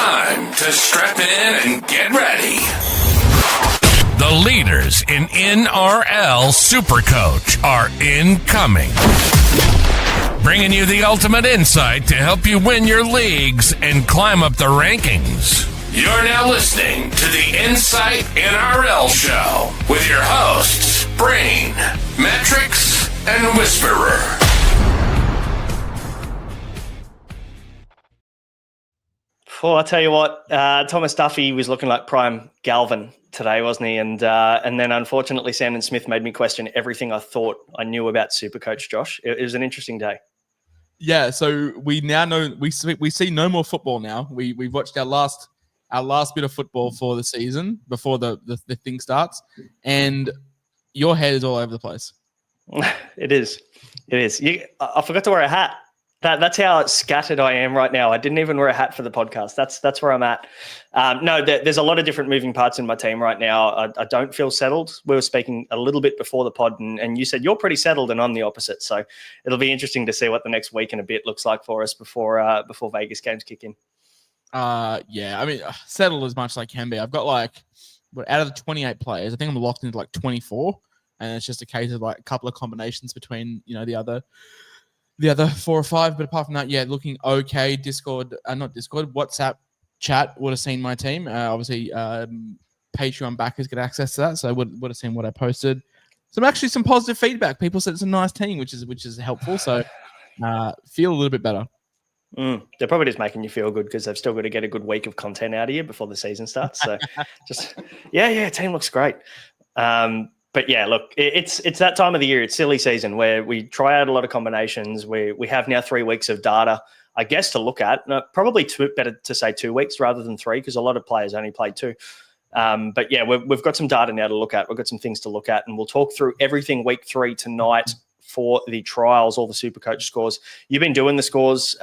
time to strap in and get ready. The leaders in NRL SuperCoach are incoming. Bringing you the ultimate insight to help you win your leagues and climb up the rankings. You're now listening to the Insight NRL Show with your hosts, Brain, Metrics, and Whisperer. Well, I tell you what, Thomas Duffy was looking like prime Galvin today, wasn't he? And then unfortunately, Sandon Smith made me question everything I thought I knew about SuperCoach, Josh. It was an interesting day. Yeah, so we now know we see no more football now. We've watched our last bit of football for the season before the thing starts, and your head is all over the place. It is. I forgot to wear a hat. That's how scattered I am right now. I didn't even wear a hat for the podcast. That's where I'm at. No, there's a lot of different moving parts in my team right now. I don't feel settled. We were speaking a little bit before the pod, and you said you're pretty settled, and I'm the opposite. So it'll be interesting to see what the next week and a bit looks like for us before Vegas games kick in. Yeah, I mean, settled as much as I can be. I've got out of the 28 players, I think I'm locked into 24, and it's just a case of a couple of combinations between the other 4 or 5, but apart from that, yeah, looking okay. WhatsApp chat would have seen my team. Obviously, Patreon backers get access to that, so I would have seen what I posted. Some positive feedback. People said it's a nice team, which is helpful. So feel a little bit better. They're probably just making you feel good because they've still got to get a good week of content out of you before the season starts. So team looks great. But yeah, look, it's that time of the year. It's silly season where we try out a lot of combinations. We have now 3 weeks of data, I guess, to look at. No, probably better to say 2 weeks rather than 3 because a lot of players only played 2. But yeah, we've got some data now to look at. We've got some things to look at, and we'll talk through everything week 3 tonight for the trials, all the SuperCoach scores. You've been doing the scores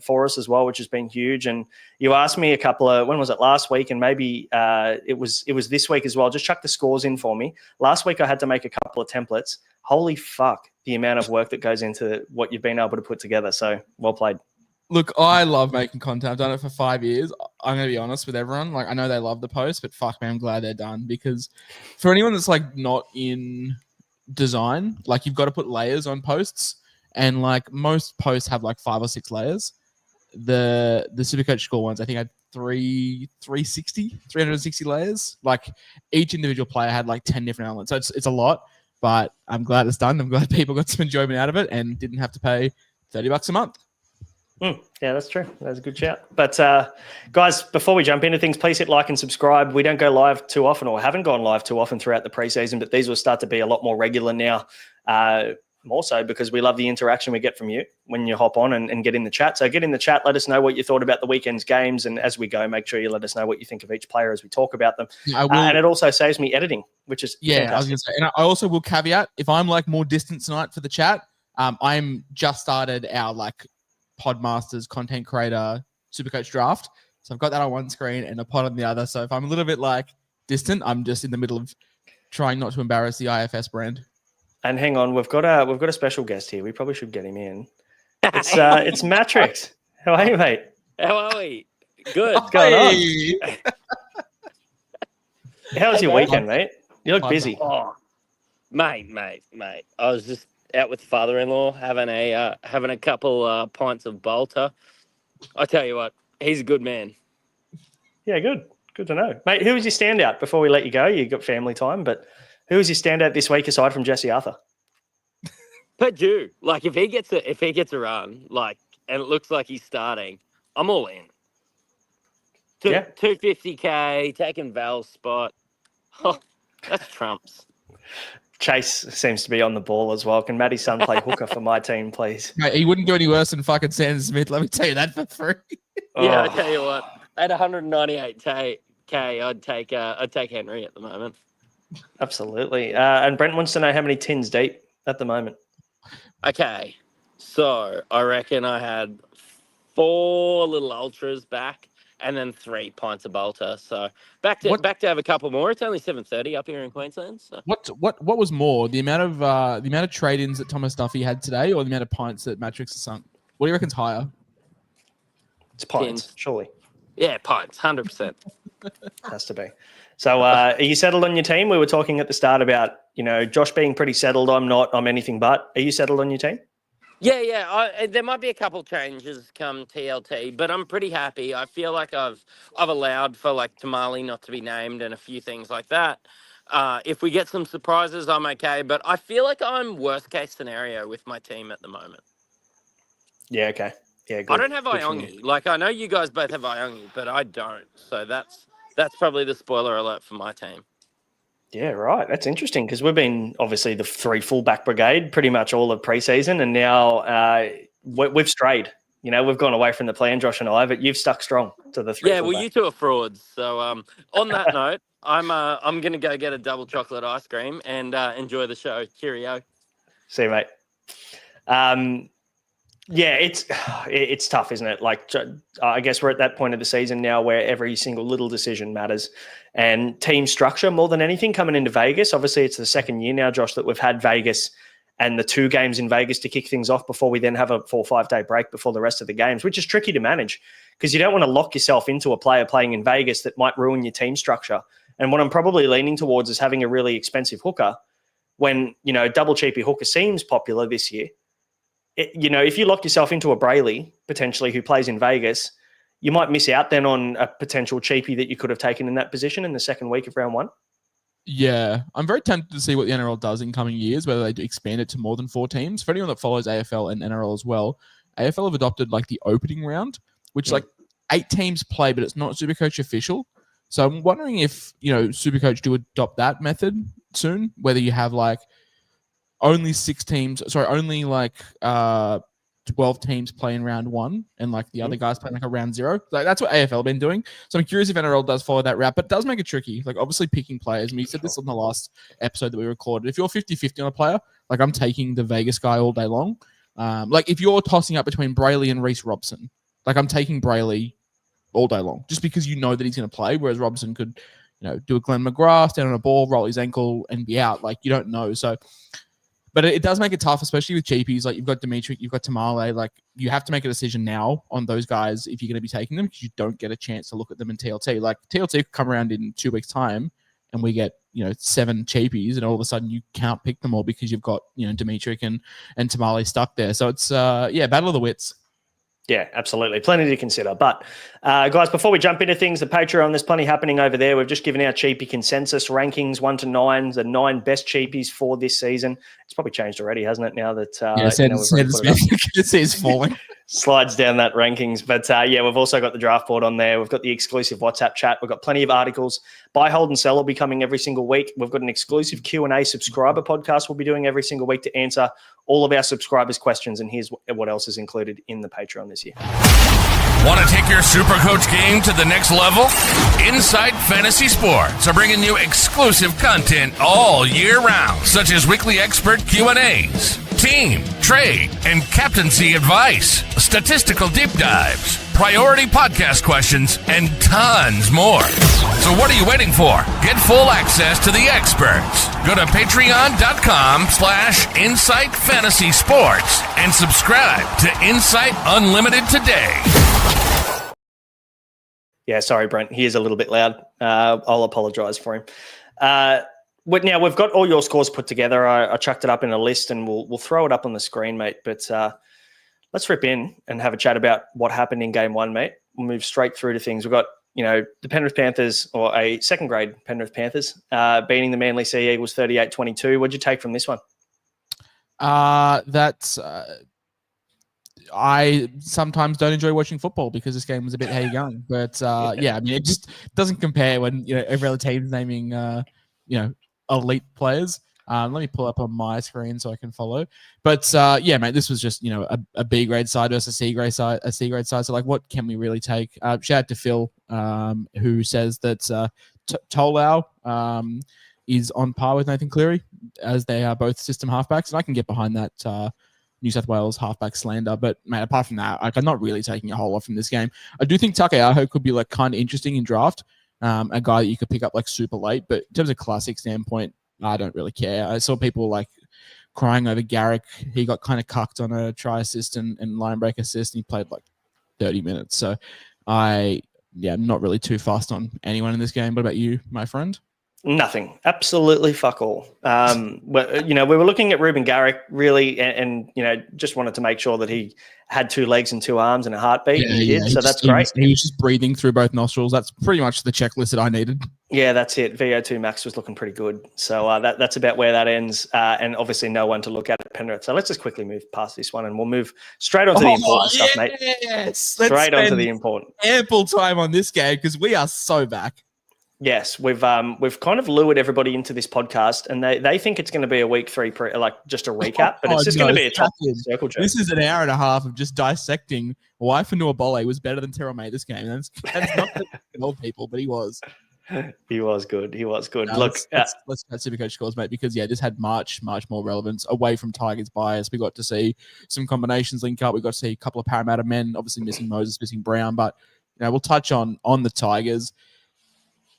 for us as well, which has been huge. And you asked me when was it, last week? And maybe it was this week as well. Just chuck the scores in for me. Last week I had to make a couple of templates. Holy fuck, the amount of work that goes into what you've been able to put together. So well played. Look, I love making content. I've done it for 5 years. I'm going to be honest with everyone. I know they love the post, but fuck, man, I'm glad they're done. Because for anyone that's not in design, you've got to put layers on posts, and most posts have 5 or 6 layers. The SuperCoach score ones I think had 360 layers. Each individual player had 10 different elements, so it's a lot, but I'm glad it's done. I'm glad people got some enjoyment out of it and didn't have to pay $30 a month. Yeah, that's true. That's a good shout. But guys, before we jump into things, please hit like and subscribe. We don't go live too often, or haven't gone live too often throughout the preseason, but these will start to be a lot more regular now, more so because we love the interaction we get from you when you hop on and get in the chat. So get in the chat, let us know what you thought about the weekend's games, and as we go, make sure you let us know what you think of each player as we talk about them. And it also saves me editing, which is fantastic. I was going to say, and I also will caveat, if I'm more distant tonight for the chat, I'm just started our Podmasters content creator SuperCoach draft, so I've got that on one screen and a pod on the other. So if I'm a little bit distant, I'm just in the middle of trying not to embarrass the IFS brand. And hang on, we've got a special guest here. We probably should get him in. It's Matrix. How are you, mate? How are we? Good. What's going on? How was your weekend, mate? You look busy. Oh, mate. I was just out with father-in-law having a couple pints of Bolter. I tell you what, he's a good man. Yeah, good to know, mate. Who was your standout before we let you go? You got family time, but who was your standout this week aside from Jesse Arthur? Purdue, if he gets a run, and it looks like he's starting, I'm all in. 250K, taking Val's spot. Oh, that's trumps. Chase seems to be on the ball as well. Can Matty's son play hooker for my team, please? Mate, he wouldn't do any worse than fucking Sandon Smith. Let me tell you that for free. Yeah, I tell you what. At 198K, I'd take Henry at the moment. Absolutely. And Brent wants to know how many tins deep at the moment. Okay, so I reckon I had 4 little ultras back, and then 3 pints of Bolter. So back to have a couple more. It's only 7:30 up here in Queensland. So. What was more, the amount of trade-ins that Thomas Duffy had today, or the amount of pints that Matrix has sunk? What do you reckon's higher? It's pints, surely. Yeah, pints, 100%. Has to be. So are you settled on your team? We were talking at the start about, Josh being pretty settled. I'm not. I'm anything but. Are you settled on your team? Yeah. There might be a couple changes come TLT, but I'm pretty happy. I feel like I've allowed for like Tamale not to be named and a few things like that. If we get some surprises, I'm okay. But I feel like I'm worst case scenario with my team at the moment. Yeah. Okay. Yeah. Good. I don't have Good for you. Iongi. Like I know you guys both have Iongi, but I don't. So that's probably the spoiler alert for my team. Yeah, right. That's interesting because we've been obviously the 3 fullback brigade pretty much all of preseason, and now we've strayed. We've gone away from the plan, Josh and I, but you've stuck strong to the 3. Yeah, well, you two are frauds. So on that note, I'm gonna go get a double chocolate ice cream and enjoy the show. Cheerio. See you, mate. Yeah, it's tough, isn't it? Like, I guess we're at that point of the season now where every single little decision matters, and team structure more than anything coming into Vegas. Obviously, it's the second year now, Josh, that we've had Vegas and the 2 games in Vegas to kick things off before we then have a 4 or 5 day break before the rest of the games, which is tricky to manage because you don't want to lock yourself into a player playing in Vegas that might ruin your team structure. And what I'm probably leaning towards is having a really expensive hooker when, double cheapy hooker seems popular this year. If you lock yourself into a Brayley, potentially, who plays in Vegas, you might miss out then on a potential cheapie that you could have taken in that position in the second week of round 1. Yeah, I'm very tempted to see what the NRL does in coming years, whether they do expand it to more than 4 teams. For anyone that follows AFL and NRL as well, AFL have adopted like the opening round, which like 8 teams play, but it's not SuperCoach official. So I'm wondering if, SuperCoach do adopt that method soon, whether you have like only 12 teams play in round 1 and like the other guys playing like a round 0. Like that's what AFL have been doing. So I'm curious if NRL does follow that route, but it does make it tricky. Like obviously picking players. I mean, you said this on the last episode that we recorded. If you're 50-50 on a player, like I'm taking the Vegas guy all day long. Like if you're tossing up between Brayley and Reece Robson, like I'm taking Brayley all day long just because you know that he's going to play, whereas Robson could, do a Glenn McGrath, stand on a ball, roll his ankle and be out. Like you don't know. So but it does make it tough, especially with cheapies. Like you've got Dimitri, you've got Tamale. Like you have to make a decision now on those guys if you're going to be taking them because you don't get a chance to look at them in TLT. Like TLT could come around in 2 weeks' time and we get 7 cheapies and all of a sudden you can't pick them all because you've got Dimitri and Tamale stuck there. So it's battle of the wits. Yeah, absolutely. Plenty to consider. But, guys, before we jump into things, the Patreon, there's plenty happening over there. We've just given our cheapie consensus rankings, 1 to 9, the 9 best cheapies for this season. It's probably changed already, hasn't it, now that it's falling. Slides down that rankings. But, we've also got the draft board on there. We've got the exclusive WhatsApp chat. We've got plenty of articles. Buy, hold, and sell will be coming every single week. We've got an exclusive Q&A subscriber podcast we'll be doing every single week to answer all of our subscribers' questions. And here's what else is included in the Patreon this year. Want to take your SuperCoach game to the next level? Inside Fantasy Sports are bringing you exclusive content all year round, such as weekly expert Q&As, team, trade, and captaincy advice, statistical deep dives, priority podcast questions, and tons more. So what are you waiting for? Get full access to the experts. Go to patreon.com/Insight Fantasy Sports and subscribe to Insight Unlimited today. Yeah, sorry, Brent. He is a little bit loud. I'll apologize for him. Now, we've got all your scores put together. I chucked it up in a list and we'll throw it up on the screen, mate. But let's rip in and have a chat about what happened in game 1, mate. We'll move straight through to things. We've got, the Penrith Panthers, or a second grade Penrith Panthers, beating the Manly Sea Eagles 38-22. What'd you take from this one? I sometimes don't enjoy watching football because this game was a bit how you going. But it just doesn't compare when every other team's naming elite players. Let me pull up on my screen so I can follow. But mate, this was just a B grade side versus a C grade side. So like, what can we really take? Shout out to Phil, who says that Tolau is on par with Nathan Cleary, as they are both system halfbacks, and I can get behind that. New South Wales halfback slander, but mate, apart from that, I'm not really taking a whole lot from this game. I do think Takeaho could be like kind of interesting in draft, a guy that you could pick up like super late. But in terms of classic standpoint, I don't really care. I saw people like crying over Garrick. He got kind of cucked on a try assist and line break assist, and he played like 30 minutes. So I yeah, not really too fast on anyone in this game. What about you, my friend? Nothing. Absolutely fuck all. But, we were looking at Ruben Garrick really and just wanted to make sure that he had 2 legs and 2 arms and a heartbeat. And he did. So that's great. He was just breathing through both nostrils. That's pretty much the checklist that I needed. Yeah, that's it. VO2 max was looking pretty good. So that's about where that ends. And obviously no one to look at Penrith. So let's just quickly move past this one and we'll move straight on to the important stuff, mate. Yes. Straight on to the important. Ample time on this game because we are so back. Yes, we've kind of lured everybody into this podcast, and they think it's going to be a week 3 just a recap, but it's just going to be a top circle jerk. This is an hour and a half of just dissecting why Fanua was better than Terrell May this game. That's not old people, but he was. He was good. He was good. No, Look, let's get SuperCoach scores, mate, because this had much more relevance away from Tigers bias. We got to see some combinations link up. We got to see a couple of Parramatta men, obviously missing Moses, missing Brown, but we'll touch on the Tigers.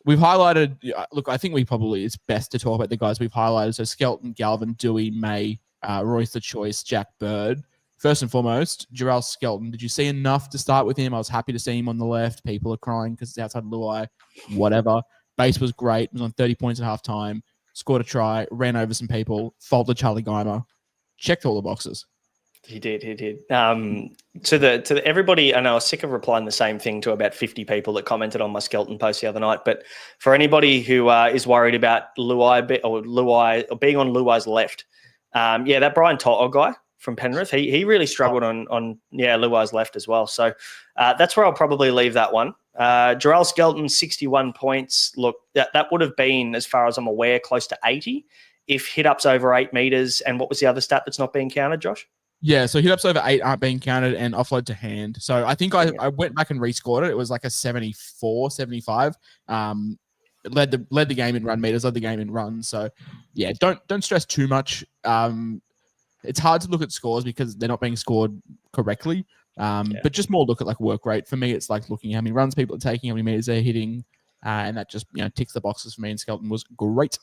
We've highlighted, look, I think it's best to talk about the guys we've highlighted. So Skelton, Galvin, Dewey, May, Royce the Choice, Jack Bird. First and foremost, Jarrell Skelton. Did you see enough to start with him? I was happy to see him on the left. People are crying because it's outside Luai. Whatever. Base was great. Was on 30 points at halftime. Scored a try. Ran over some people. Folded Charlie Geimer. Checked all the boxes. He did. To everybody, I know I was sick of replying the same thing to about 50 people that commented on my Skelton post the other night. But for anybody who is worried about Luai or being on Luai's left, that Brian Toto guy from Penrith, he really struggled on Luai's left as well. So that's where I'll probably leave that one. Jarrell Skelton, 61 points. Look, that would have been, as far as I'm aware, close to 80 if hit-ups over 8 meters. And what was the other stat that's not being counted, Josh? Yeah, so hit-ups over 8 aren't being counted and offload to hand. So I think I went back and rescored it. It was like a 74, 75. Led the game in run meters, led the game in runs. So, yeah, don't stress too much. It's hard to look at scores because they're not being scored correctly. But just more look at like work rate. For me, it's like looking at how many runs people are taking, how many meters they're hitting, and that just ticks the boxes for me. And Skelton was great.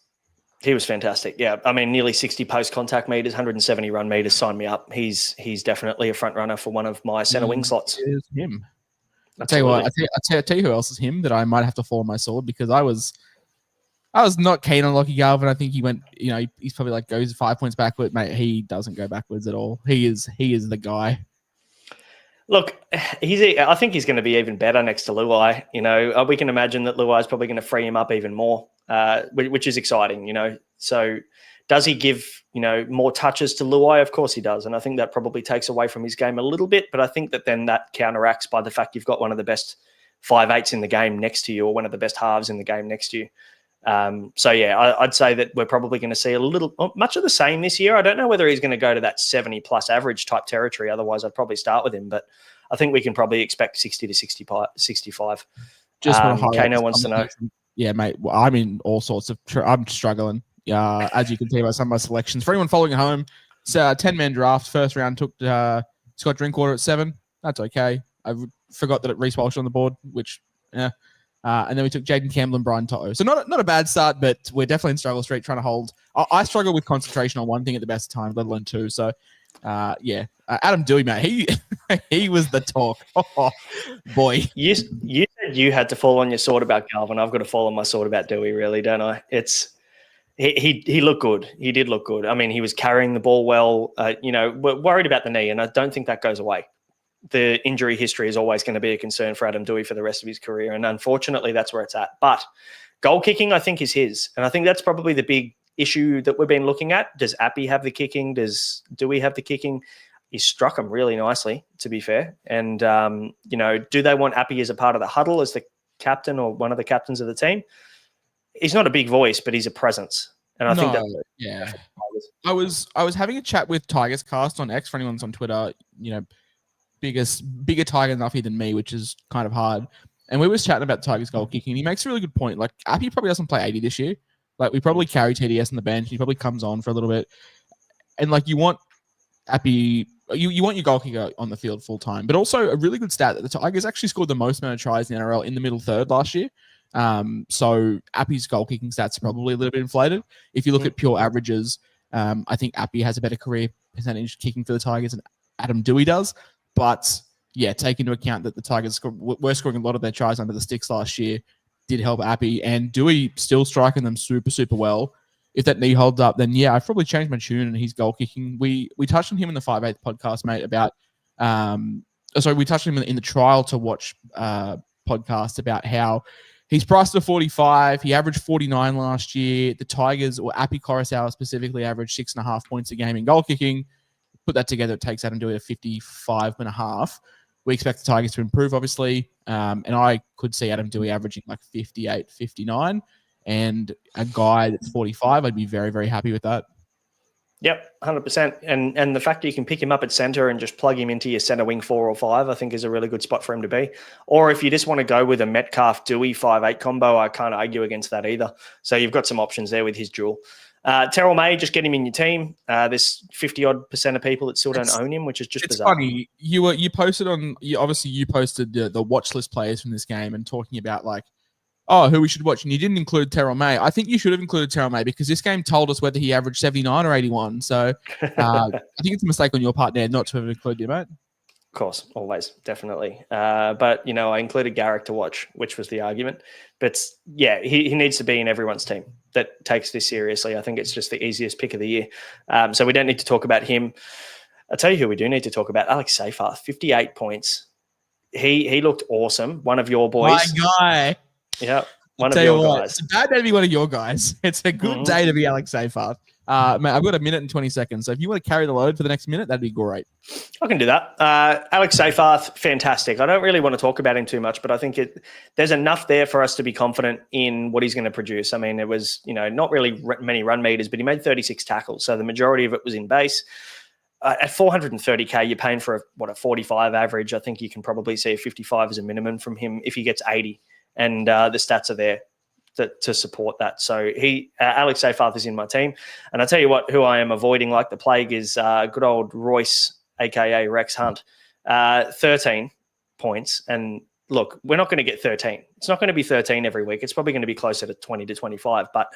He was fantastic. Yeah, I mean, nearly 60 post-contact meters, 170 run meters. Sign me up. He's definitely a front runner for one of my center wing slots. It is him. I'll tell you what. I'll tell you who else is him that I might have to fall on my sword because I was not keen on Lockie Galvin. I think he went. He's probably like goes 5 points backward, mate. He doesn't go backwards at all. He is the guy. Look, I think he's going to be even better next to Luai. We can imagine that Luai is probably going to free him up even more. Which is exciting, So does he give, more touches to Luai? Of course he does. And I think that probably takes away from his game a little bit. But I think that then that counteracts by the fact you've got one of the best 5'8" in the game next to you or one of the best halves in the game next to you. I'd say that we're probably going to see much of the same this year. I don't know whether he's going to go to that 70-plus average type territory. Otherwise, I'd probably start with him. But I think we can probably expect 60 to 65. Just want to highlight Kano wants to know. Yeah, mate. Well, I'm in all sorts of. I'm struggling. As you can see by some of my selections. For anyone following at home, it's a 10-man draft. First round took Scott Drinkwater at 7. That's okay. I forgot that Reece Walsh on the board, which and then we took Jaden Campbell and Brian Toto. So not a bad start, but we're definitely in struggle street trying to hold. I struggle with concentration on one thing at the best of times, let alone 2. So Adam Dewey, mate. He was the talk. Oh, boy. You said you had to fall on your sword about Galvin. I've got to fall on my sword about Dewey, really, don't I? He looked good. He did look good. I mean, he was carrying the ball well. We're worried about the knee, and I don't think that goes away. The injury history is always going to be a concern for Adam Dewey for the rest of his career, and unfortunately, that's where it's at. But goal kicking, I think, is his, and I think that's probably the big issue that we've been looking at. Does Appy have the kicking? Does Dewey have the kicking? He struck him really nicely, to be fair. And, do they want Appy as a part of the huddle as the captain or one of the captains of the team? He's not a big voice, but he's a presence. And I think that... Yeah. I was having a chat with Tigers Cast on X for anyone that's on Twitter, bigger Tiger Nuffy than me, which is kind of hard. And we was chatting about Tigers goal kicking. He makes a really good point. Like, Appy probably doesn't play 80 this year. Like, we probably carry TDS on the bench. He probably comes on for a little bit. And, like, you want Appy... You want your goal kicker on the field full time, but also a really good stat that the Tigers actually scored the most amount of tries in the NRL in the middle third last year. So Appy's goal kicking stats are probably a little bit inflated. If you look at pure averages, I think Appy has a better career percentage kicking for the Tigers than Adam Dewey does. But take into account that the Tigers were scoring a lot of their tries under the sticks last year, did help Appy, and Dewey still striking them super, super well. If that knee holds up, then I've probably changed my tune and his goal kicking. We touched on him in the 5/8 podcast, mate, about we touched on him in the trial to watch podcast about how he's priced at 45. He averaged 49 last year. The Tigers, or Appy Coruscant specifically, averaged 6.5 points a game in goal kicking. Put that together, it takes Adam Dewey at 55.5. We expect the Tigers to improve, obviously. And I could see Adam Dewey averaging like 58, 59. And a guy that's 45, I'd be very, very happy with that. Yep, 100%. And the fact that you can pick him up at centre and just plug him into your centre wing 4 or 5, I think is a really good spot for him to be. Or if you just want to go with a Metcalf-Dewey 5/8 combo, I can't argue against that either. So you've got some options there with his duel. Terrell May, just get him in your team. There's 50-odd% of people that still don't own him, which is just bizarre. It's funny. You posted you posted the watch list players from this game and talking about like, who we should watch, and you didn't include Terrell May. I think you should have included Terrell May because this game told us whether he averaged 79 or 81. So I think it's a mistake on your part there not to have included you, mate. Of course, always, definitely. But, I included Garrick to watch, which was the argument. But, he needs to be in everyone's team that takes this seriously. I think it's just the easiest pick of the year. So we don't need to talk about him. I'll tell you who we do need to talk about. Alex Seyfarth, 58 points. He looked awesome. One of your boys. My guy. Yeah, one of your guys. It's a bad day to be one of your guys. It's a good day to be Alex Seyfarth. Mate, I've got 1 minute and 20 seconds. So if you want to carry the load for the next minute, that'd be great. I can do that. Alex Seyfarth, fantastic. I don't really want to talk about him too much, but I think there's enough there for us to be confident in what he's going to produce. I mean, it was, not really many run meters, but he made 36 tackles. So the majority of it was in base. At 430K, you're paying for a 45 average. I think you can probably see a 55 as a minimum from him if he gets 80. And the stats are there to support that. So Alex Seyfarth is in my team. And I tell you what, who I am avoiding like the plague is good old Royce, a.k.a. Rex Hunt. 13 points. And look, we're not going to get 13. It's not going to be 13 every week. It's probably going to be closer to 20 to 25. But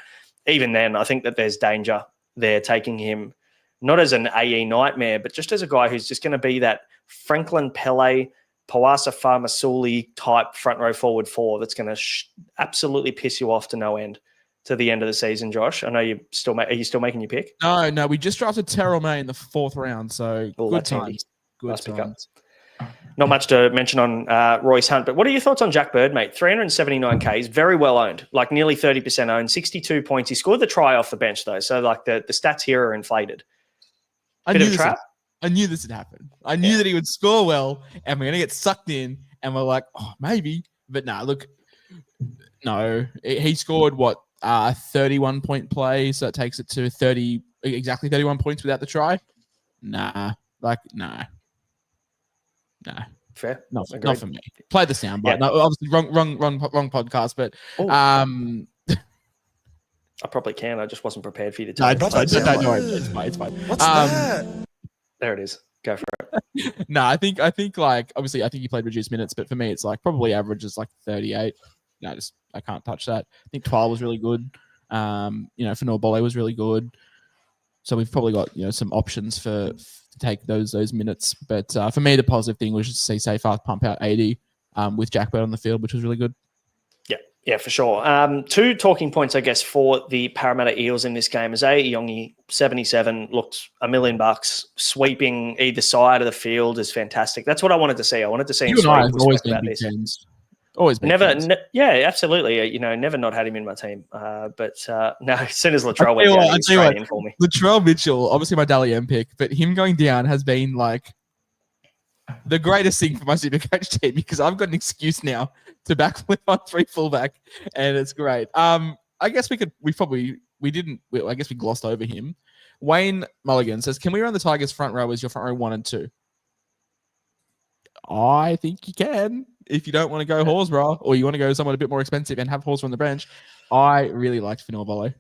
even then, I think that there's danger there taking him not as an AE nightmare, but just as a guy who's just going to be that Franklin Pele, Pawasa Farmasuli type front row forward 4 that's going to absolutely piss you off to no end to the end of the season, Josh. I know are you still making your pick? No, we just drafted Terrell May in the 4th round, so good times. Good times. Not much to mention on Royce Hunt, but what are your thoughts on Jack Bird, mate? 379K, he's very well owned, like nearly 30% owned, 62 points. He scored the try off the bench though, so like the stats here are inflated. Bit of a trap. I knew this would happen. I knew that he would score well, and we're going to get sucked in, and we're like, maybe. But no. He scored, 31-point play, so it takes it to exactly 31 points without the try? Nah. Fair. Not for me. Play the soundbite. Yeah. No, obviously, wrong podcast, but... I probably can. I just wasn't prepared for you to tell me. No, it's fine. What's that? There it is. Go for it. No, I think like obviously I think he played reduced minutes, but for me it's like probably averages like 38. No, I can't touch that. I think Twile was really good. Fanua Bolle was really good. So we've probably got some options to take those minutes. But for me the positive thing was just to see Seyfarth pump out 80 with Jack Bird on the field, which was really good. Yeah, for sure. 2 talking points, I guess, for the Parramatta Eels in this game. Isaiah Iongi, 77, looked $1 million. Sweeping either side of the field is fantastic. That's what I wanted to see. I wanted to see him sweep. Always been big tens. Always been absolutely. Never not had him in my team. But no, as soon as Latrell went down, he was straight in for me. Latrell Mitchell, obviously my Dally M pick, but him going down has been like the greatest thing for my SuperCoach team because I've got an excuse now to backflip on 3 fullback, and it's great. I guess we glossed over him. Wayne Mulligan says, "Can we run the Tigers front row as your front row 1 and 2?" I think you can if you don't want to go Horsburgh or you want to go someone a bit more expensive and have Horsburgh on the bench. I really liked Fanua Bolle.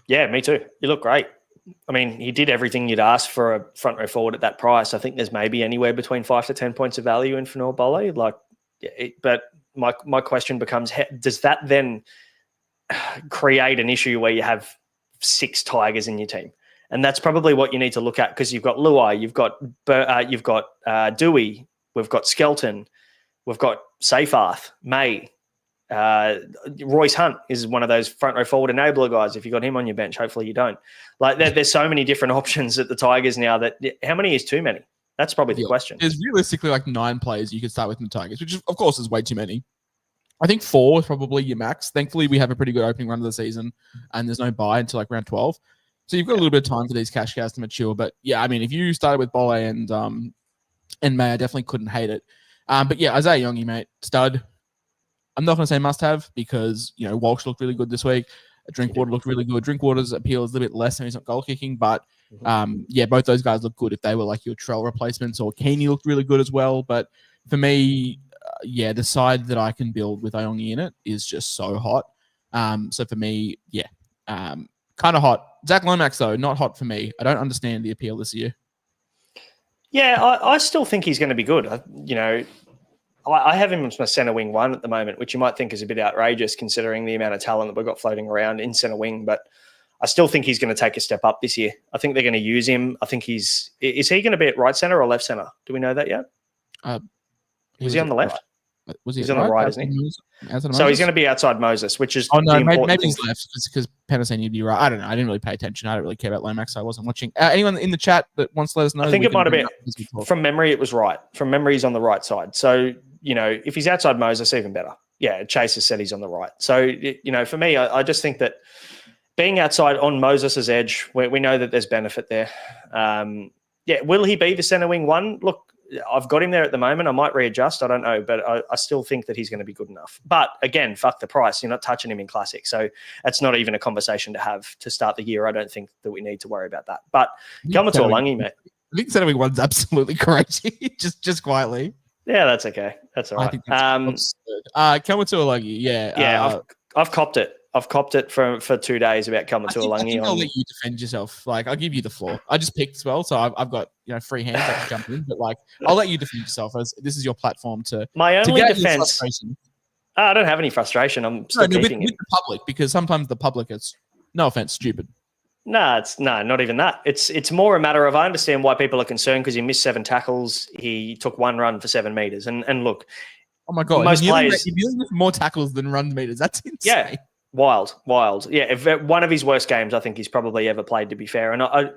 Yeah, me too. You look great. I mean, he did everything you'd ask for a front row forward at that price. I think there's maybe anywhere between 5 to 10 points of value in Fanua Bolle. But my question becomes, does that then create an issue where you have 6 Tigers in your team? And that's probably what you need to look at because you've got Luai, you've got Dewey, We've got Skelton. We've got Seyfarth, May. Royce Hunt is one of those front row forward enabler guys. If you got him on your bench, hopefully you don't. Like there's so many different options at the Tigers now that how many is too many? That's probably the question. There's realistically like 9 players you could start with in the Tigers, which of course is way too many. I think 4 is probably your max. Thankfully, we have a pretty good opening run of the season, and there's no bye until like round 12. So you've got a little bit of time for these cash cows to mature. But yeah, I mean, if you started with Bolle and May, I definitely couldn't hate it. But yeah, Isaiah Yonge, mate, stud. I'm not going to say must-have because, Walsh looked really good this week. Drinkwater looked really good. Drinkwater's appeal is a little bit less and he's not goal-kicking. But, both those guys look good if they were like your Trell replacements, or Keeney looked really good as well. But for me, the side that I can build with Iongi in it is just so hot. So for me, kind of hot. Zach Lomax, though, not hot for me. I don't understand the appeal this year. Yeah, I still think he's going to be good. I have him as my centre wing 1 at the moment, which you might think is a bit outrageous considering the amount of talent that we've got floating around in centre wing. But I still think he's going to take a step up this year. I think they're going to use him. I think is he going to be at right centre or left centre? Do we know that yet? Was he on the left? Right. Was he? He's on the right, isn't he? So he's going to be outside Moses, which is maybe he's left because Penrith would be right. I don't know. I didn't really pay attention. I don't really care about Lomax, so I wasn't watching. Anyone in the chat that wants to let us know? I think it might have been from memory. It was right. From memory, he's on the right side. So if he's outside Moses, even better. Yeah, Chase has said he's on the right. So for me, I just think that being outside on Moses' edge, we know that there's benefit there. Will he be the centre wing 1? Look, I've got him there at the moment. I might readjust. I don't know, but I still think that he's going to be good enough. But again, fuck the price. You're not touching him in Classic. So that's not even a conversation to have to start the year. I don't think that we need to worry about that. But Kelma-Tuolangi, mate. I think centre wing 1's absolutely crazy. just quietly. Yeah, that's okay. That's all right. Kelma-Tuolangi, yeah. I've copped it. I've copped it for 2 days about Kelma-Tuolangi. I think I'll let you defend yourself. Like, I'll give you the floor. I just picked as well, so I've got free hands. I can jump in, but I'll let you defend yourself as this is your platform to. My only defense. I don't have any frustration. I'm still keeping it with the public because sometimes the public is, no offense, stupid. No, not even that. It's more a matter of I understand why people are concerned because he missed 7 tackles. He took 1 run for 7 meters, and look. Oh my god! Most players you're dealing with more tackles than run meters. That's insane. Yeah. Wild. Yeah, if one of his worst games I think he's probably ever played, to be fair. And I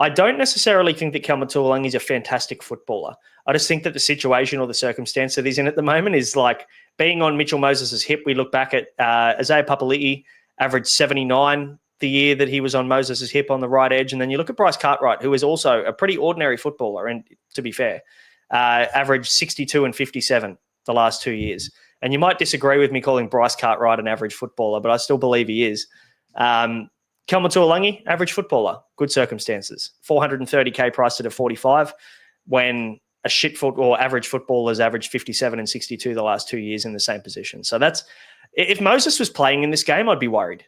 don't necessarily think that Kelma-Tuolangi is a fantastic footballer. I just think that the situation or the circumstance that he's in at the moment is like being on Mitchell Moses' hip. We look back at Isaiah Papali'i, averaged 79 the year that he was on Moses' hip on the right edge. And then you look at Bryce Cartwright, who is also a pretty ordinary footballer, and to be fair, averaged 62 and 57 the last 2 years. And you might disagree with me calling Bryce Cartwright an average footballer, but I still believe he is. Kelma-Tuolangi, average footballer, good circumstances. 430K priced at a 45 when a average footballer's averaged 57 and 62 the last 2 years in the same position. So if Moses was playing in this game, I'd be worried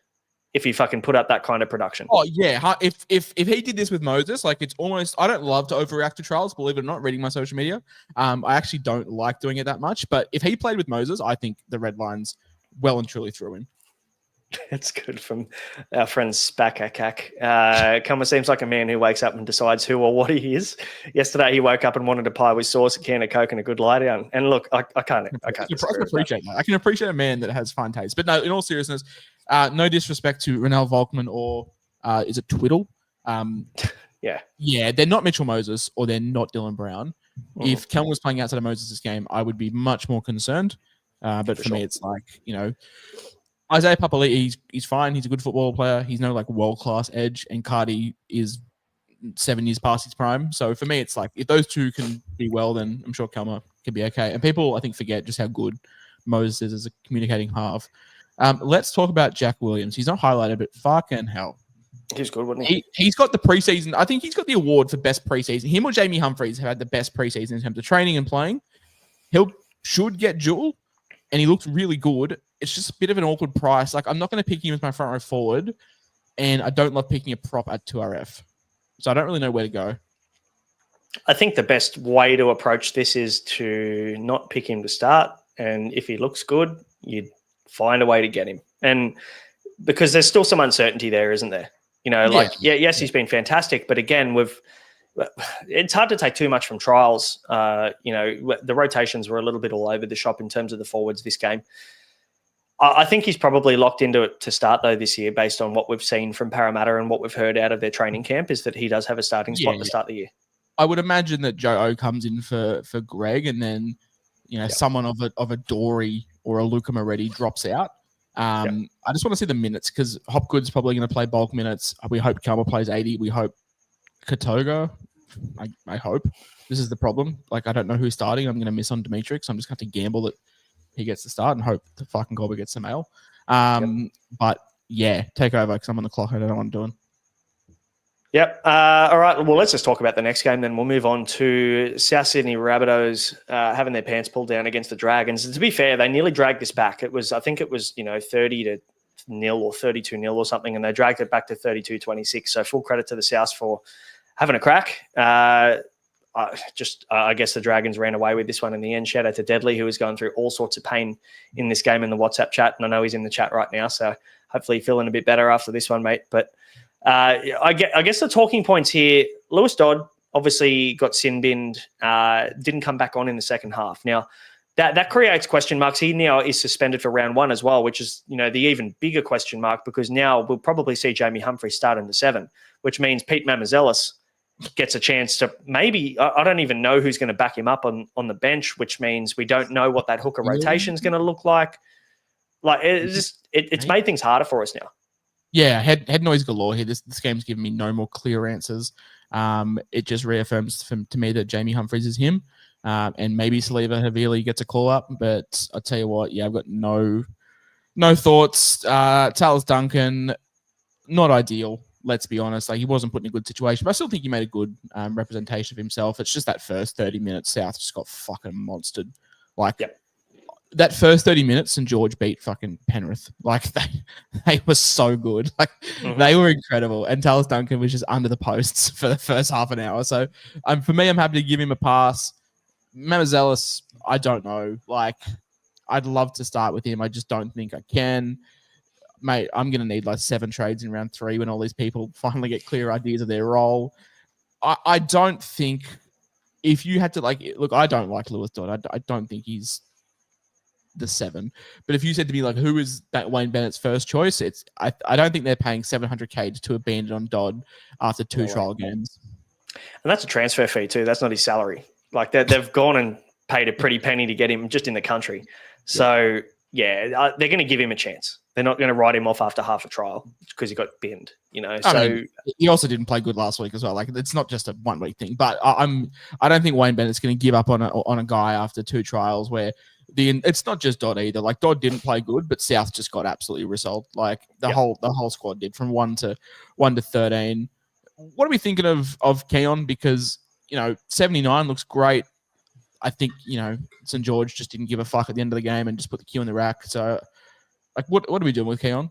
if he fucking put up that kind of production. Oh, yeah. If he did this with Moses, it's almost... I don't love to overreact to trials, believe it or not, reading my social media. I actually don't like doing it that much. But if he played with Moses, I think the red line's well and truly through him. It's good from our friend Spakakak. Kelma seems like a man who wakes up and decides who or what he is. Yesterday, he woke up and wanted a pie with sauce, a can of Coke, and a good lie down. And look, I can't. I can appreciate that. I can appreciate a man that has fine taste. But no, in all seriousness, no disrespect to Renell Volkman or is it Twiddle? Yeah, they're not Mitchell Moses or they're not Dylan Brown. If Kelma was playing outside of Moses' game, I would be much more concerned. But for me, it's like, Isaiah Papali'i, he's fine. He's a good football player. He's no world-class edge, and Cardi is 7 years past his prime. So for me, it's like if those two can be well, then I'm sure Kelma can be okay. And people, I think, forget just how good Moses is as a communicating half. Let's talk about Jack Williams. He's not highlighted, but fucking hell. He's good, wasn't he? He's got the preseason. I think he's got the award for best preseason. Him or Jamie Humphreys have had the best preseason in terms of training and playing. Should get dual, and he looks really good. It's just a bit of an awkward price. I'm not going to pick him as my front row forward, and I don't love picking a prop at 2RF. So I don't really know where to go. I think the best way to approach this is to not pick him to start, and if he looks good, you'd find a way to get him. And because there's still some uncertainty there, isn't there? Yes, he's been fantastic, but again, it's hard to take too much from trials. The rotations were a little bit all over the shop in terms of the forwards this game. I think he's probably locked into it to start, though, this year, based on what we've seen from Parramatta and what we've heard out of their training camp, is that he does have a starting spot to start the year. I would imagine that Joe O comes in for Greg, and then someone of a Dory or a Luca Moretti drops out. I just want to see the minutes, because Hopgood's probably going to play bulk minutes. We hope Calma plays 80. We hope Katoga. I hope. This is the problem. Like, I don't know who's starting. I'm going to miss on Dimitri, so I'm just going to have to gamble that he gets to start and hope the fucking Gobber gets the mail. But yeah, take over, because I'm on the clock. I don't know what I'm doing. Yep. All right. Well, let's just talk about the next game. Then we'll move on to South Sydney Rabbitohs having their pants pulled down against the Dragons. And to be fair, they nearly dragged this back. I think it was 30-0 or 32-0 or something, and they dragged it back to 32-26. So full credit to the Souths for having a crack. I guess the Dragons ran away with this one in the end. Shout out to Deadly, who was going through all sorts of pain in this game in the WhatsApp chat. And I know he's in the chat right now, so hopefully feeling a bit better after this one, mate. But I guess the talking points here, Lewis Dodd obviously got sin-binned, didn't come back on in the second half. Now, that creates question marks. He now is suspended for round one as well, which is, the even bigger question mark, because now we'll probably see Jamie Humphrey start in the 7, which means Pete Mamazelis gets a chance to maybe, I don't even know who's going to back him up on the bench, which means we don't know what that hooker rotation is going to look like. Like, it's made things harder for us now. Yeah, head noise galore here. This game's given me no more clear answers. It just reaffirms to me that Jamie Humphries is him, and maybe Saliva Havili gets a call up. But I'll tell you what, I've got no thoughts. Talis Duncan, not ideal. Let's be honest. Like, he wasn't put in a good situation, but I still think he made a good representation of himself. It's just that first 30 minutes, South just got fucking monstered. Like, that first 30 minutes, St. George beat fucking Penrith. Like, they were so good. Like, they were incredible. And Talis Duncan was just under the posts for the first half an hour. So, for me, I'm happy to give him a pass. Mamazelis, I don't know. Like, I'd love to start with him. I just don't think I can. Mate, I'm going to need like 7 trades in round 3 when all these people finally get clear ideas of their role. I don't think, if you had to, like, look, I don't like Lewis Dodd. I don't think he's the 7. But if you said to me, like, who is that Wayne Bennett's first choice? I don't think they're paying $700K to abandon on Dodd after 2 trial games. And that's a transfer fee too. That's not his salary. Like, they've gone and paid a pretty penny to get him just in the country. So, they're going to give him a chance. They're not going to write him off after half a trial because he got binned, I mean, he also didn't play good last week as well. Like, it's not just a 1 week thing. But I don't think Wayne Bennett's going to give up on a guy after 2 trials where it's not just Dodd either. Like, Dodd didn't play good, but South just got absolutely resolved. Like, the whole squad did, from 1 to 13. What are we thinking of Keon? Because 79 looks great. I think St. George just didn't give a fuck at the end of the game and just put the Q in the rack. So, like, what are we doing with Keon?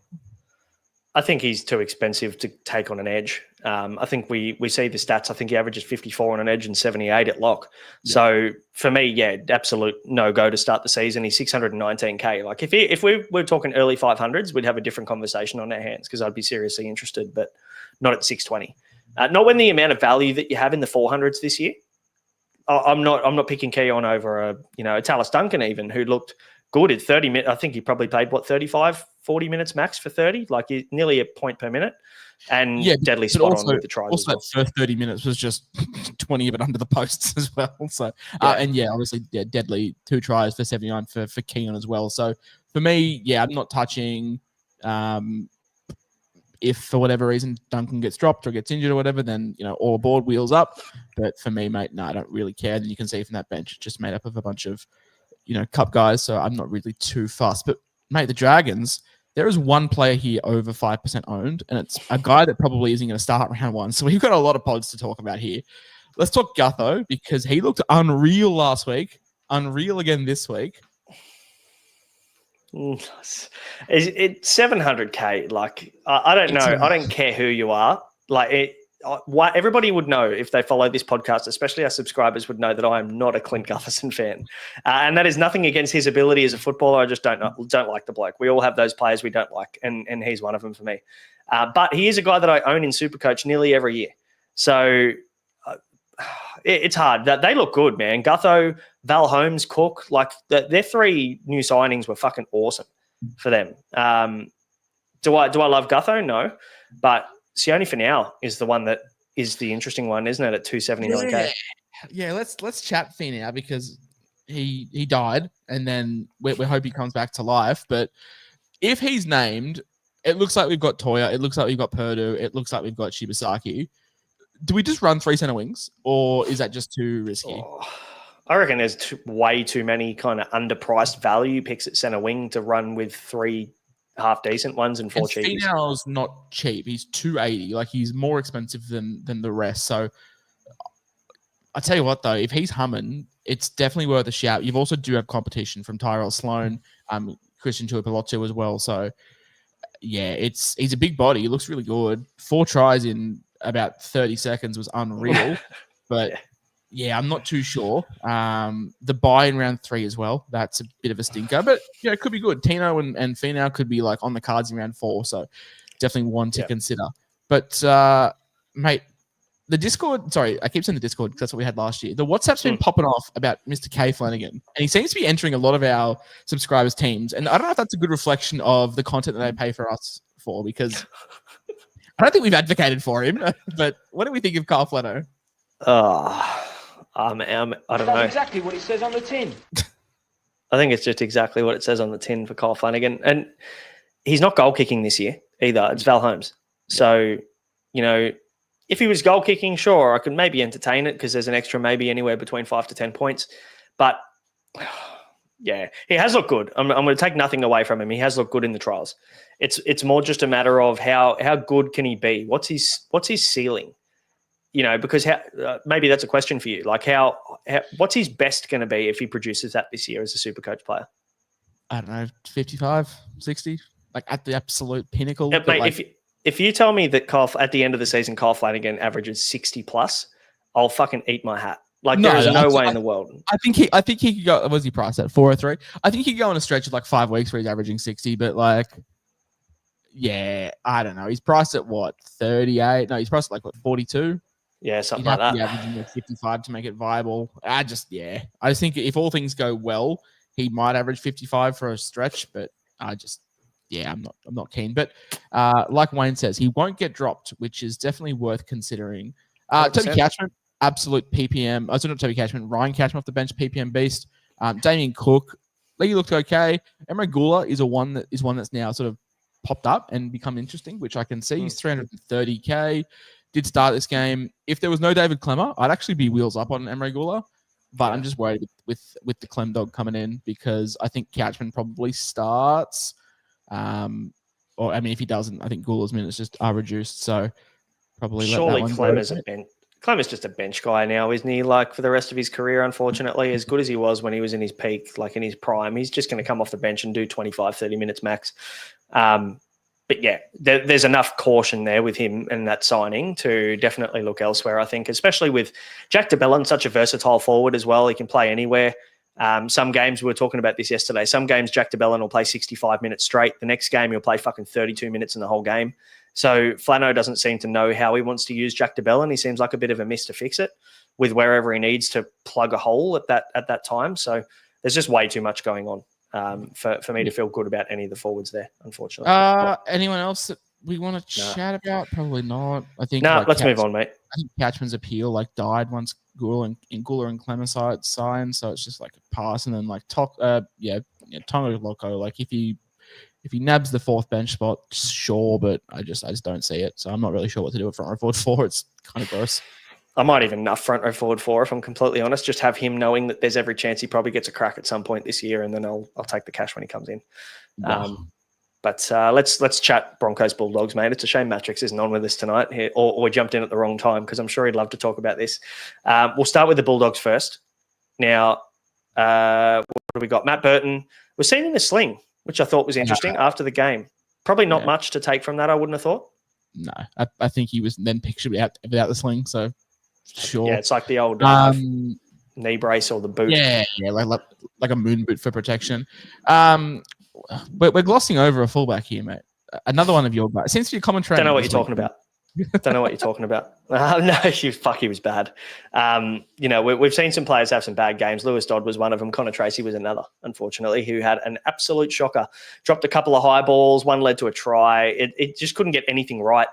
I think he's too expensive to take on an edge. I think we see the stats. I think he averages 54 on an edge and 78 at lock. Yeah. So for me, absolute no-go to start the season. He's 619K. Like, if we were talking early 500s, we'd have a different conversation on our hands, because I'd be seriously interested, but not at 620. Not when the amount of value that you have in the 400s this year. I'm not picking Keon over a Talis Duncan even, who looked good at 30 minutes. I think he probably played 35, 40 minutes max for 30, like nearly a point per minute, and deadly spot on with the tries. Also, that first 30 minutes was just 20 of it under the posts as well. So, obviously, deadly 2 tries for 79 for Keon as well. So for me, I'm not touching. If for whatever reason Duncan gets dropped or gets injured or whatever, then all aboard, wheels up. But for me, mate, no, I don't really care. And you can see from that bench, it's just made up of a bunch of cup guys. So I'm not really too fussed. But mate, the Dragons, there is one player here over 5% owned, and it's a guy that probably isn't going to start round 1. So we've got a lot of pods to talk about here. Let's talk Gutho, because he looked unreal last week, unreal again this week. It's 700K. Like, I don't know. I don't care who you are. Like, everybody would know if they follow this podcast, especially our subscribers, would know that I am not a Clint Gutherson fan, and that is nothing against his ability as a footballer. I just don't like the bloke. We all have those players we don't like, and he's one of them for me. But he is a guy that I own in SuperCoach nearly every year. So it's hard. They look good, man. Gutho, Val Holmes, Cook, like their 3 new signings were fucking awesome for them. Do I love Gutho? No, but Sione Finau is the one that is the interesting one, isn't it? At 279k. Yeah. Let's chat Finau because he died, and then we hope he comes back to life. But if he's named, it looks like we've got Toya. It looks like we've got Purdue. It looks like we've got Shibasaki. Do we just run 3 center wings, or is that just too risky? I reckon there's way too many kind of underpriced value picks at center wing to run with 3 half decent ones and 4 cheapies. Finau's not cheap. He's 280. Like he's more expensive than the rest. So I tell you what, though, if he's humming, it's definitely worth a shout. You've also do have competition from Tyrell Sloan, Christian Tuipulotu as well. So yeah, he's a big body. He looks really good. 4 tries in about 30 seconds was unreal. But yeah, I'm not too sure. The buy in round 3 as well. That's a bit of a stinker, but it could be good. Tino and Finau could be like on the cards in round 4. So definitely one to consider. But mate, the Discord, sorry, I keep saying the Discord because that's what we had last year. The WhatsApp's been popping off about Mr. K Flanagan, and he seems to be entering a lot of our subscribers' teams. And I don't know if that's a good reflection of the content that they pay for us for, because I don't think we've advocated for him. But what do we think of Kyle Flano? I don't know. That's exactly what it says on the tin. I think it's just exactly what it says on the tin for Kyle Flanagan. And he's not goal kicking this year either. It's Val Holmes. So, if he was goal kicking, sure, I could maybe entertain it because there's an extra maybe anywhere between 5 to 10 points. But yeah, he has looked good. I'm going to take nothing away from him. He has looked good in the trials. It's more just a matter of how good can he be? What's his ceiling? Because maybe that's a question for you. Like what's his best going to be if he produces that this year as a SuperCoach player? I don't know, 55, 60, like at the absolute pinnacle. Yeah, mate, if you tell me that at the end of the season, Kyle Flanagan averages 60 plus, I'll fucking eat my hat. Like there is no way in the world. I think he could go. Was he priced at 403? I think he could go on a stretch of like 5 weeks where he's averaging 60. But like, yeah, I don't know. He's priced at what, 38? No, he's priced at like what, 42? Yeah, something like that. He'd have to be averaging 55 to make it viable. I just think if all things go well, he might average 55 for a stretch. But I'm not keen. But like Wayne says, he won't get dropped, which is definitely worth considering. Toby Catchment, absolute PPM. Not Toby Catchment, Ryan Catchment off the bench, PPM beast. Damien Cook, he looked okay. Emre Gula is one that's now sort of popped up and become interesting, which I can see. He's 330k. Did start this game. If there was no David Clemmer, I'd actually be wheels up on Emre Gula. But I'm just worried with the Clem dog coming in because I think Catchment probably starts. If he doesn't, I think Gula's minutes just are reduced. So probably surely let that one Clem is just a bench guy now, isn't he? Like for the rest of his career, unfortunately, as good as he was when he was in his peak, like in his prime, he's just going to come off the bench and do 25, 30 minutes max. But yeah, there's enough caution there with him and that signing to definitely look elsewhere, I think, especially with Jack DeBellin, such a versatile forward as well. He can play anywhere. Some games, we were talking about this yesterday, some games Jack DeBellin will play 65 minutes straight. The next game he'll play fucking 32 minutes in the whole game. So Flano doesn't seem to know how he wants to use Jack DeBellin. He seems like a bit of a miss to fix it with wherever he needs to plug a hole at that time. So there's just way too much going on for me to feel good about any of the forwards there, unfortunately. Anyone else that we want to chat about? Probably not. I think. Let's move on, mate. I think Catchman's appeal died once Gula and Clemmer signed, so it's just like a pass, and then like Tonga Loco. Like if he nabs the 4th bench spot, sure, but I just don't see it. So I'm not really sure what to do with front row forward 4. It's kind of gross. I might even nuff front row forward 4 if I'm completely honest. Just have him knowing that there's every chance he probably gets a crack at some point this year, and then I'll take the cash when he comes in. Wow. But let's chat Broncos Bulldogs, mate. It's a shame Matrix isn't on with us tonight, or we jumped in at the wrong time because I'm sure he'd love to talk about this. We'll start with the Bulldogs first. Now, what do we got? Matt Burton was seen in the sling, which I thought was interesting after the game. Probably not much to take from that, I wouldn't have thought. No, I think he was then pictured without the sling, so sure. Yeah, it's like the old knee brace or the boot. Yeah, like a moon boot for protection. We're glossing over a fullback here, mate. Another one of your guys. Seems to be a common trend. Don't know what you're talking about. Don't know what you're talking about. No, he was bad. We've seen some players have some bad games. Lewis Dodd was one of them. Connor Tracy was another, unfortunately, who had an absolute shocker. Dropped a couple of high balls. One led to a try. It just couldn't get anything right.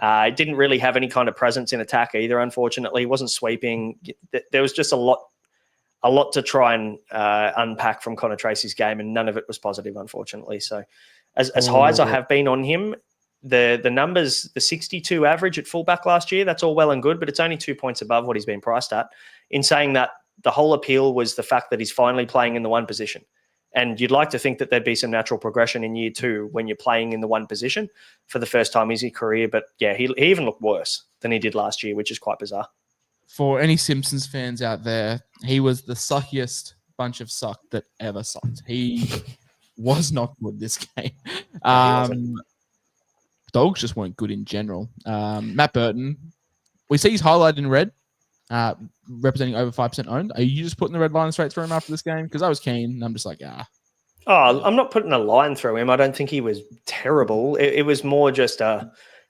It didn't really have any kind of presence in attack either, unfortunately. He wasn't sweeping. There was just a lot to try and unpack from Connor Tracy's game, and none of it was positive, unfortunately. So as high as I have been on him, the numbers, the 62 average at fullback last year, that's all well and good, but it's only 2 points above what he's been priced at. In saying that, the whole appeal was the fact that he's finally playing in the one position. And you'd like to think that there'd be some natural progression in year two when you're playing in the one position for the first time in his career. But yeah, he even looked worse than he did last year, which is quite bizarre. For any Simpsons fans out there, he was the suckiest bunch of suck that ever sucked. He was not good this game. Dogs just weren't good in general. Matt Burton, we see he's highlighted in red, representing over 5% owned. Are you just putting the red line straight through him after this game? Because I was keen, and I'm just like, Oh, I'm not putting a line through him. I don't think he was terrible. It was more just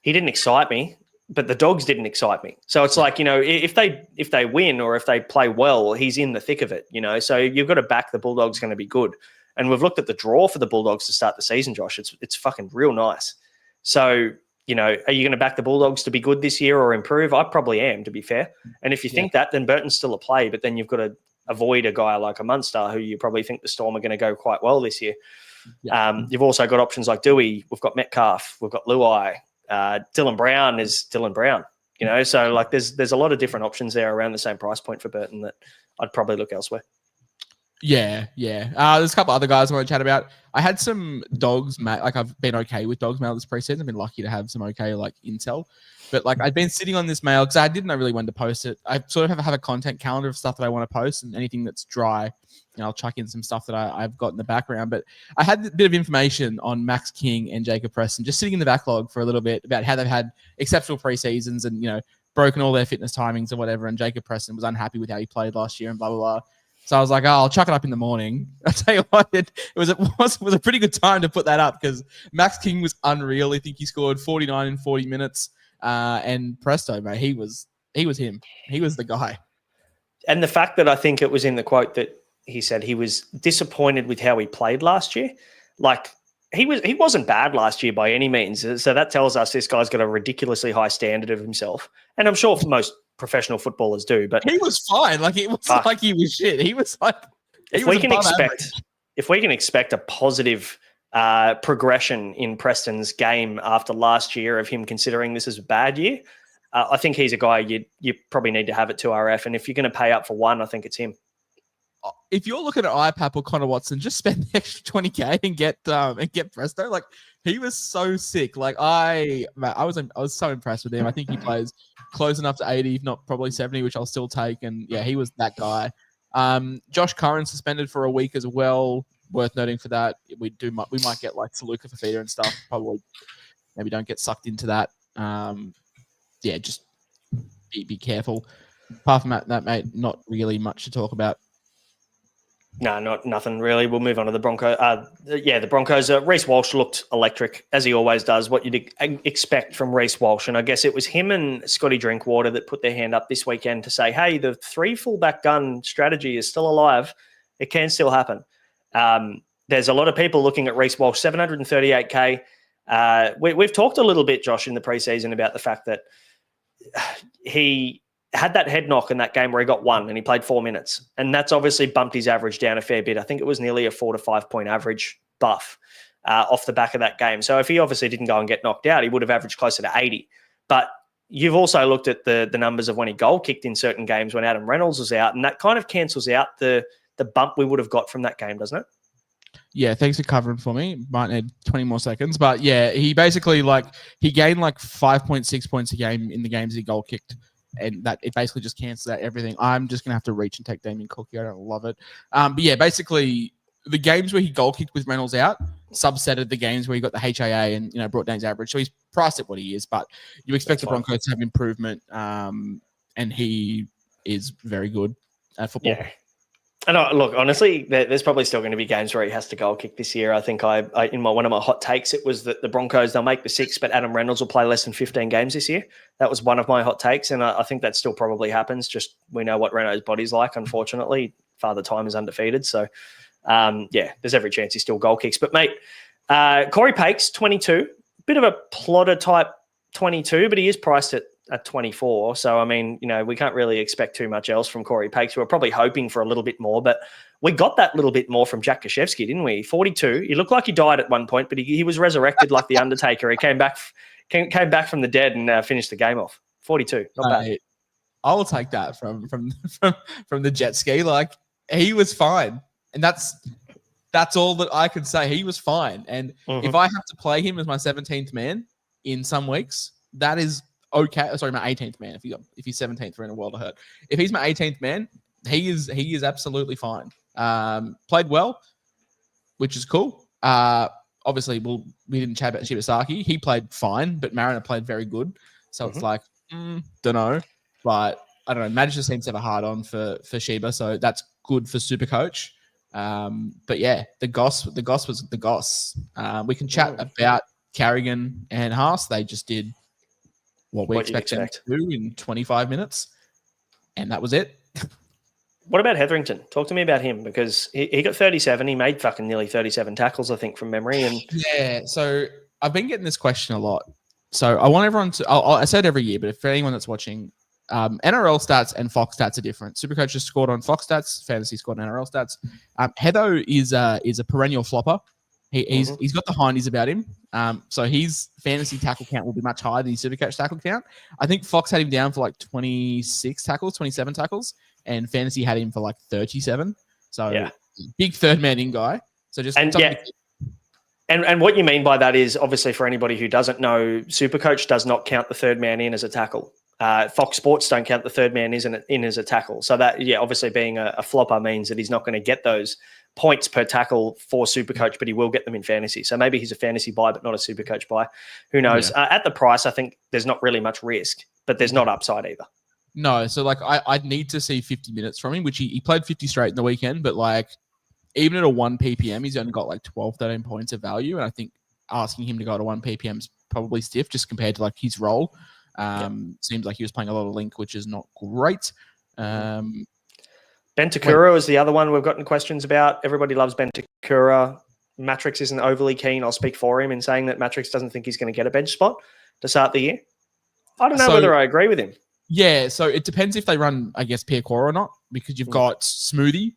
he didn't excite me, but the Dogs didn't excite me. So it's like, if they win or if they play well, he's in the thick of it, So you've got to back the Bulldogs going to be good. And we've looked at the draw for the Bulldogs to start the season, Josh. It's fucking real nice. So, are you going to back the Bulldogs to be good this year or improve? I probably am, to be fair. And if you think that, then Burton's still a play, but then you've got to avoid a guy like a Munster who you probably think the Storm are going to go quite well this year. Yeah. You've also got options like Dewey. We've got Metcalf. We've got Luai. Dylan Brown is Dylan Brown. So like there's a lot of different options there around the same price point for Burton that I'd probably look elsewhere. Yeah. There's a couple other guys I want to chat about. I had some Dogs, like I've been okay with Dogs mail this preseason. I've been lucky to have some okay like intel. But like I'd been sitting on this mail because I didn't know really when to post it. I sort of have a content calendar of stuff that I want to post, and anything that's dry, I'll chuck in some stuff that I've got in the background. But I had a bit of information on Max King and Jacob Preston just sitting in the backlog for a little bit about how they've had exceptional preseasons and, broken all their fitness timings or whatever. And Jacob Preston was unhappy with how he played last year and blah, blah, blah. So I was like, I'll chuck it up in the morning. I'll tell you what, it was a pretty good time to put that up because Max King was unreal. I think he scored 49 in 40 minutes. And presto, mate, he was him. He was the guy. And the fact that I think it was in the quote that he said he was disappointed with how he played last year. Like he wasn't bad last year by any means. So that tells us this guy's got a ridiculously high standard of himself. And I'm sure most professional footballers do, but he was fine. Like it was like he was shit. He was like, if we can expect a positive progression in Preston's game after last year of him considering this is a bad year, I think he's a guy you probably need to have at 2RF. And if you're going to pay up for one, I think it's him. If you're looking at IPAP or Connor Watson, just spend the extra 20K and get Presto. Like he was so sick. Like I was so impressed with him. I think he plays close enough to 80, if not probably 70, which I'll still take. And yeah, he was that guy. Josh Curran suspended for a week as well. Worth noting for that. We might get like Saluka Fafita and stuff. Probably maybe don't get sucked into that. Just be careful. Apart from that, mate, not really much to talk about. No, nothing really. We'll move on to the Broncos. The Broncos. Reece Walsh looked electric, as he always does, what you'd expect from Reece Walsh. And I guess it was him and Scotty Drinkwater that put their hand up this weekend to say, hey, the 3 fullback gun strategy is still alive. It can still happen. There's a lot of people looking at Reece Walsh, 738K. We've talked a little bit, Josh, in the preseason about the fact that he had that head knock in that game where he got 1 and he played 4 minutes. And that's obviously bumped his average down a fair bit. I think it was nearly a 4 to 5 point average buff off the back of that game. So if he obviously didn't go and get knocked out, he would have averaged closer to 80. But you've also looked at the numbers of when he goal kicked in certain games when Adam Reynolds was out, and that kind of cancels out the bump we would have got from that game, doesn't it? Yeah, thanks for covering for me. Might need 20 more seconds. But yeah, he basically he gained 5.6 points a game in the games he goal kicked. And that it basically just cancels out everything. I'm just going to have to reach and take Damien Cookie. I don't love it. But yeah, basically the games where he goal kicked with Reynolds out subsetted the games where he got the HAA and, brought down his average. So he's priced at what he is, but you expect the Broncos to have improvement. And he is very good at football. And look, honestly, there's probably still going to be games where he has to goal kick this year. I think I in one of my hot takes, it was that the Broncos, they'll make the 6, but Adam Reynolds will play less than 15 games this year. That was one of my hot takes, and I think that still probably happens. Just we know what Reynolds' body's like, unfortunately. Father Time is undefeated. So, there's every chance he still goal kicks. But, mate, Corey Pakes, 22. Bit of a plotter type 22, but he is priced at 24. So, I mean, we can't really expect too much else from Corey Pakes. We were probably hoping for a little bit more, but we got that little bit more from Jack Kashevsky, didn't we? 42. He looked like he died at one point, but he was resurrected like the Undertaker. He came back from the dead and finished the game off. 42. Not bad. I will take that from the jet ski. Like, he was fine. And that's all that I can say. He was fine. And if I have to play him as my 17th man in some weeks, that is okay. Sorry, my 18th man. If he's 17th, we're in a world of hurt. If he's my 18th man, he is absolutely fine. Played well, which is cool. Obviously, we didn't chat about Shibasaki. He played fine, but Mariner played very good. So it's like, don't know. But I don't know. Madge just seems to have a hard on for Sheba, so that's good for SuperCoach. But yeah, the Goss was the Goss. We can chat about Carrigan and Haas. They just did what we expect them to do in 25 minutes, and that was it. What about Hetherington? Talk to me about him, because he got 37. He made fucking nearly 37 tackles, I think, from memory. And yeah, so I've been getting this question a lot. So I want everyone to, I say it every year, but for anyone that's watching, NRL stats and Fox stats are different. SuperCoach just scored on Fox stats, Fantasy scored on NRL stats. Heatho is a perennial flopper. He's got the hindies about him. So his fantasy tackle count will be much higher than his SuperCoach tackle count. I think Fox had him down for like 26 tackles, 27 tackles, and fantasy had him for like 37. So big third man in guy. So just and what you mean by that is, obviously, for anybody who doesn't know, SuperCoach does not count the third man in as a tackle. Fox Sports don't count the third man in as a tackle. So that, obviously being a flopper means that he's not going to get those points per tackle for SuperCoach, but he will get them in fantasy. So maybe he's a fantasy buy, but not a SuperCoach buy. Who knows? Yeah. At the price, I think there's not really much risk, but there's not upside either. No, so like I'd need to see 50 minutes from him, which he played 50 straight in the weekend, but like even at a 1 ppm, he's only got like 12, 13 points of value. And I think asking him to go to 1 ppm is probably stiff just compared to like his role. Seems like he was playing a lot of link, which is not great. Ben Takura is the other one we've gotten questions about. Everybody loves Ben Takura. Matrix isn't overly keen. I'll speak for him in saying that Matrix doesn't think he's going to get a bench spot to start the year. I don't know whether I agree with him. Yeah, so it depends if they run, I guess, Pierre Cora or not, because you've got Smoothie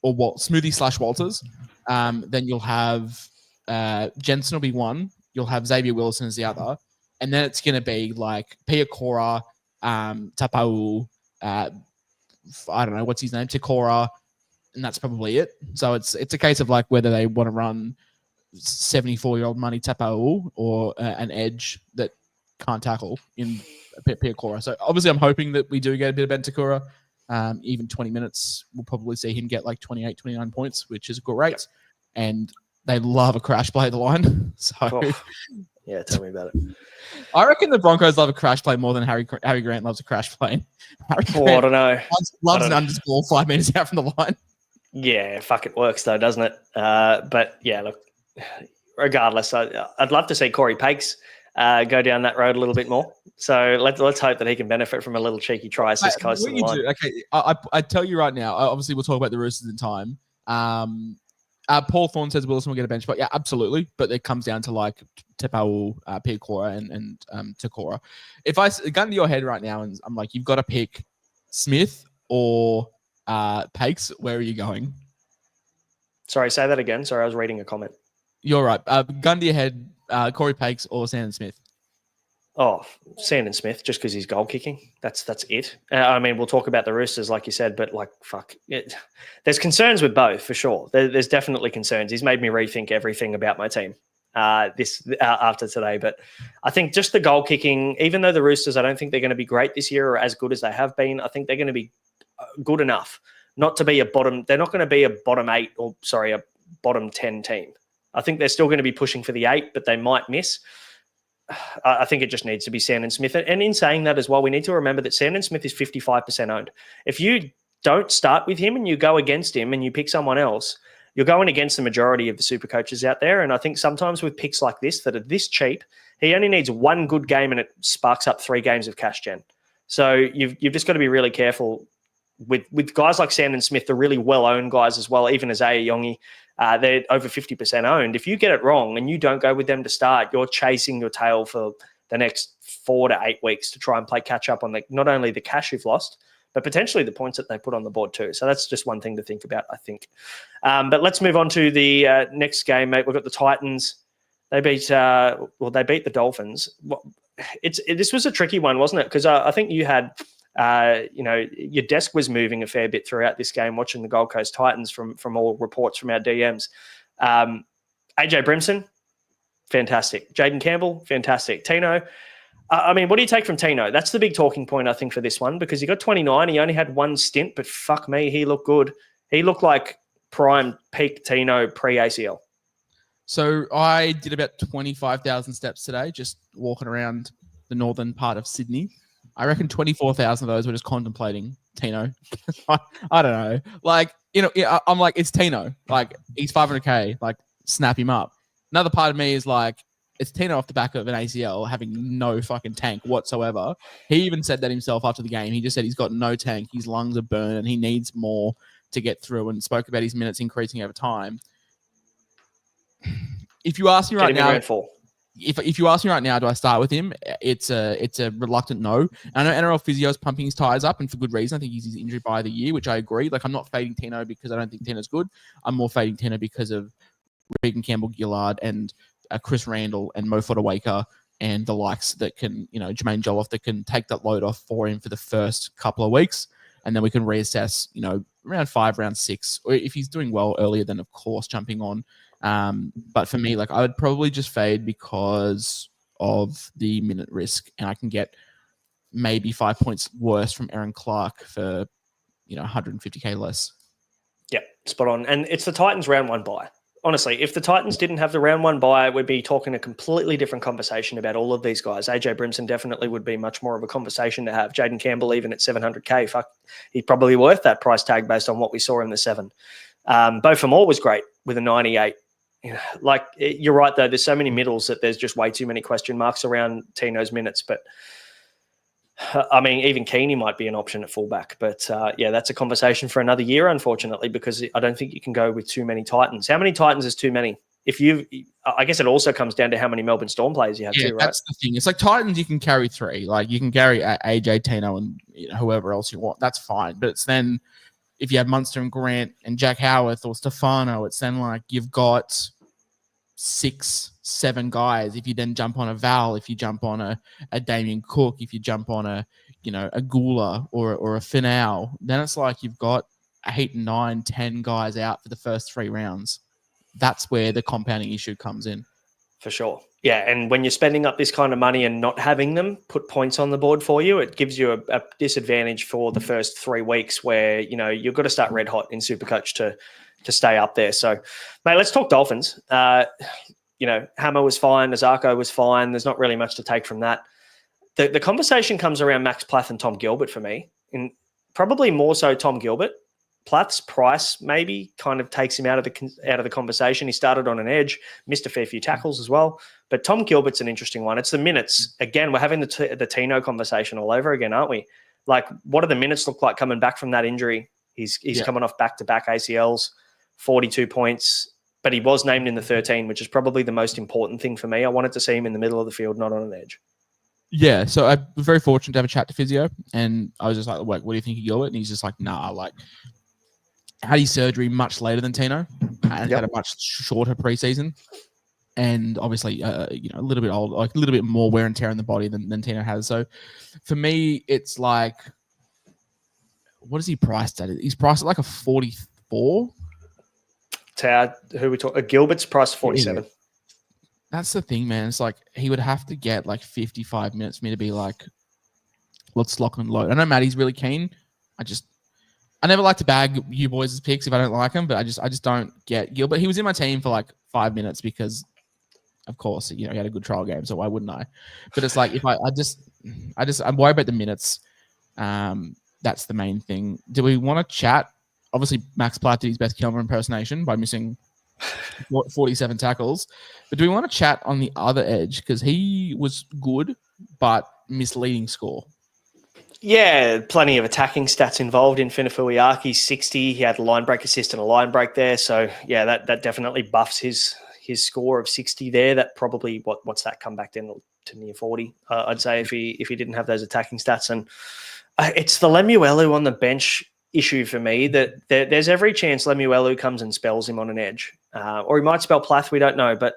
or Smoothie / Walters. Then you'll have Jensen will be one. You'll have Xavier Wilson as the other. And then it's going to be like Pierre Cora, Tapau, I don't know, what's his name, Takora, and that's probably it. So it's a case of like whether they want to run 74-year-old Money Tapau or an edge that can't tackle in Pierre Cora. So obviously I'm hoping that we do get a bit of Ben Takura. Even 20 minutes, we'll probably see him get like 28, 29 points, which is great. And they love a crash play at the line. So yeah, tell me about it. I reckon the Broncos love a crash play more than Harry Grant loves a crash play. I don't know. Loves an underscore 5 minutes out from the line. Yeah, fuck, it works though, doesn't it? But yeah, look, regardless, I'd love to see Corey Pakes go down that road a little bit more. So let's hope that he can benefit from a little cheeky try assist close to the line. Okay, I tell you right now, obviously we'll talk about the Roosters in time. Paul Thorne says Wilson will get a bench spot. Yeah, absolutely. But it comes down to like Tepau, Pierre Cora, and Takora. If I gun to your head right now and I'm like, you've got to pick Smith or Pakes, where are you going? Sorry, say that again. Sorry, I was reading a comment. You're right. Gun to your head, Corey Pakes or Sandon Smith? Oh, Sandon Smith, just because he's goal kicking. That's it. I mean, we'll talk about the Roosters, like you said, but like, fuck it. There's concerns with both for sure. There's definitely concerns. He's made me rethink everything about my team after today. But I think just the goal kicking, even though the Roosters, I don't think they're going to be great this year or as good as they have been. I think they're going to be good enough not to be a bottom. They're not going to be a bottom 8 or a bottom 10 team. I think they're still going to be pushing for the 8, but they might miss. I think it just needs to be Sandon Smith. And in saying that as well, we need to remember that Sandon Smith is 55% owned. If you don't start with him and you go against him and you pick someone else, you're going against the majority of the super coaches out there. And I think sometimes with picks like this that are this cheap, he only needs one good game and it sparks up 3 games of cash gen. So you've just got to be really careful with guys like Sandon Smith, the really well-owned guys as well, even as Yongi, they're over 50% owned. If you get it wrong and you don't go with them to start, you're chasing your tail for the next 4 to 8 weeks to try and play catch up on not only the cash you've lost, but potentially the points that they put on the board too. So that's just one thing to think about, I think. But let's move on to the next game, mate. We've got the Titans. They beat the Dolphins. This was a tricky one, wasn't it? Because I think you had, your desk was moving a fair bit throughout this game, watching the Gold Coast Titans from all reports from our DMs. AJ Brimson, fantastic. Jaden Campbell, fantastic. Tino, what do you take from Tino? That's the big talking point, I think, for this one, because he got 29. He only had one stint, but fuck me, he looked good. He looked like prime peak Tino pre-ACL. So I did about 25,000 steps today, just walking around the northern part of Sydney. I reckon 24,000 of those were just contemplating Tino. I don't know. I'm like, it's Tino. Like, he's 500K. Like, snap him up. Another part of me is like, it's Tino off the back of an ACL having no fucking tank whatsoever. He even said that himself after the game. He just said he's got no tank. His lungs are burned and he needs more to get through, and spoke about his minutes increasing over time. If you ask me right now, if you ask me right now, do I start with him? It's a reluctant no. I know NRL physio is pumping his tires up, and for good reason. I think he's his injury by the year, which I agree. Like, I'm not fading Tino because I don't think Tino's good. I'm more fading Tino because of Regan Campbell-Gillard and Chris Randall and Mo Fodawaker and the likes that can, Jermaine Jolloff, that can take that load off for him for the first couple of weeks, and then we can reassess, round 5, round 6, or if he's doing well earlier, then of course jumping on. But for me, I would probably just fade because of the minute risk, and I can get maybe 5 points worse from Aaron Clark for 150K less. Yeah, spot on. And it's the Titans round 1 bye. Honestly, if the Titans didn't have the round 1 bye, we'd be talking a completely different conversation about all of these guys. AJ Brimson definitely would be much more of a conversation to have. Jaden Campbell, even at 700K, fuck, he's probably worth that price tag based on what we saw in the 7. Beaufort Moore was great with a 98. You're right, though. There's so many middles that there's just way too many question marks around Tino's minutes. But, even Keeney might be an option at fullback. But, that's a conversation for another year, unfortunately, because I don't think you can go with too many Titans. How many Titans is too many? I guess it also comes down to how many Melbourne Storm players you have too, right? That's the thing. It's like Titans, you can carry 3. Like, you can carry AJ, Tino, and whoever else you want. That's fine. But it's then, if you have Munster and Grant and Jack Howarth or Stefano, it's then like you've got 6, 7 guys. If you then jump on a Val, if you jump on a Damien Cook, if you jump on a Gula or a Finau, then it's like you've got 8, 9, 10 guys out for the first 3 rounds. That's where the compounding issue comes in. For sure. Yeah, and when you're spending up this kind of money and not having them put points on the board for you, it gives you a disadvantage for the first 3 weeks where, you've got to start red hot in SuperCoach to stay up there. So, mate, let's talk Dolphins. Hammer was fine. Nazarko was fine. There's not really much to take from that. The conversation comes around Max Plath and Tom Gilbert for me, and probably more so Tom Gilbert. Plath's price maybe kind of takes him out of the conversation. He started on an edge, missed a fair few tackles as well. But Tom Gilbert's an interesting one. It's the minutes. Again, we're having the Tino conversation all over again, aren't we? Like, what do the minutes look like coming back from that injury? He's coming off back-to-back ACLs, 42 points, but he was named in the 13, which is probably the most important thing for me. I wanted to see him in the middle of the field, not on an edge. Yeah, so I was very fortunate to have a chat to physio, and I was just like, what do you think of Gilbert? And he's just like, nah, had his surgery much later than Tino and had a much shorter preseason, and obviously, a little bit old, a little bit more wear and tear in the body than Tino has. So for me, it's like, what is he priced at? He's priced at like a 44. Who we talk? Gilbert's priced 47. That's the thing, man. It's like he would have to get like 55 minutes for me to be like, let's lock and load. I know Matty's really keen. I never like to bag you boys' picks if I don't like them, but I just don't get Gilbert. He was in my team for like 5 minutes because, of course, he had a good trial game, so why wouldn't I? But it's like, if I'm worried about the minutes. That that's the main thing. Do we want to chat? Obviously, Max Platt did his best Kelmer impersonation by missing 47 tackles. But do we want to chat on the other edge? Because he was good, but misleading score. Yeah, plenty of attacking stats involved in Finafuiaki. 60. He had a line break assist and a line break there. So, yeah, that definitely buffs his score of 60 there. That probably, what's that come back down to near 40, I'd say, if he didn't have those attacking stats. And it's the Lemuelu on the bench issue for me that there's every chance Lemuelu comes and spells him on an edge. Or he might spell Plath, we don't know. But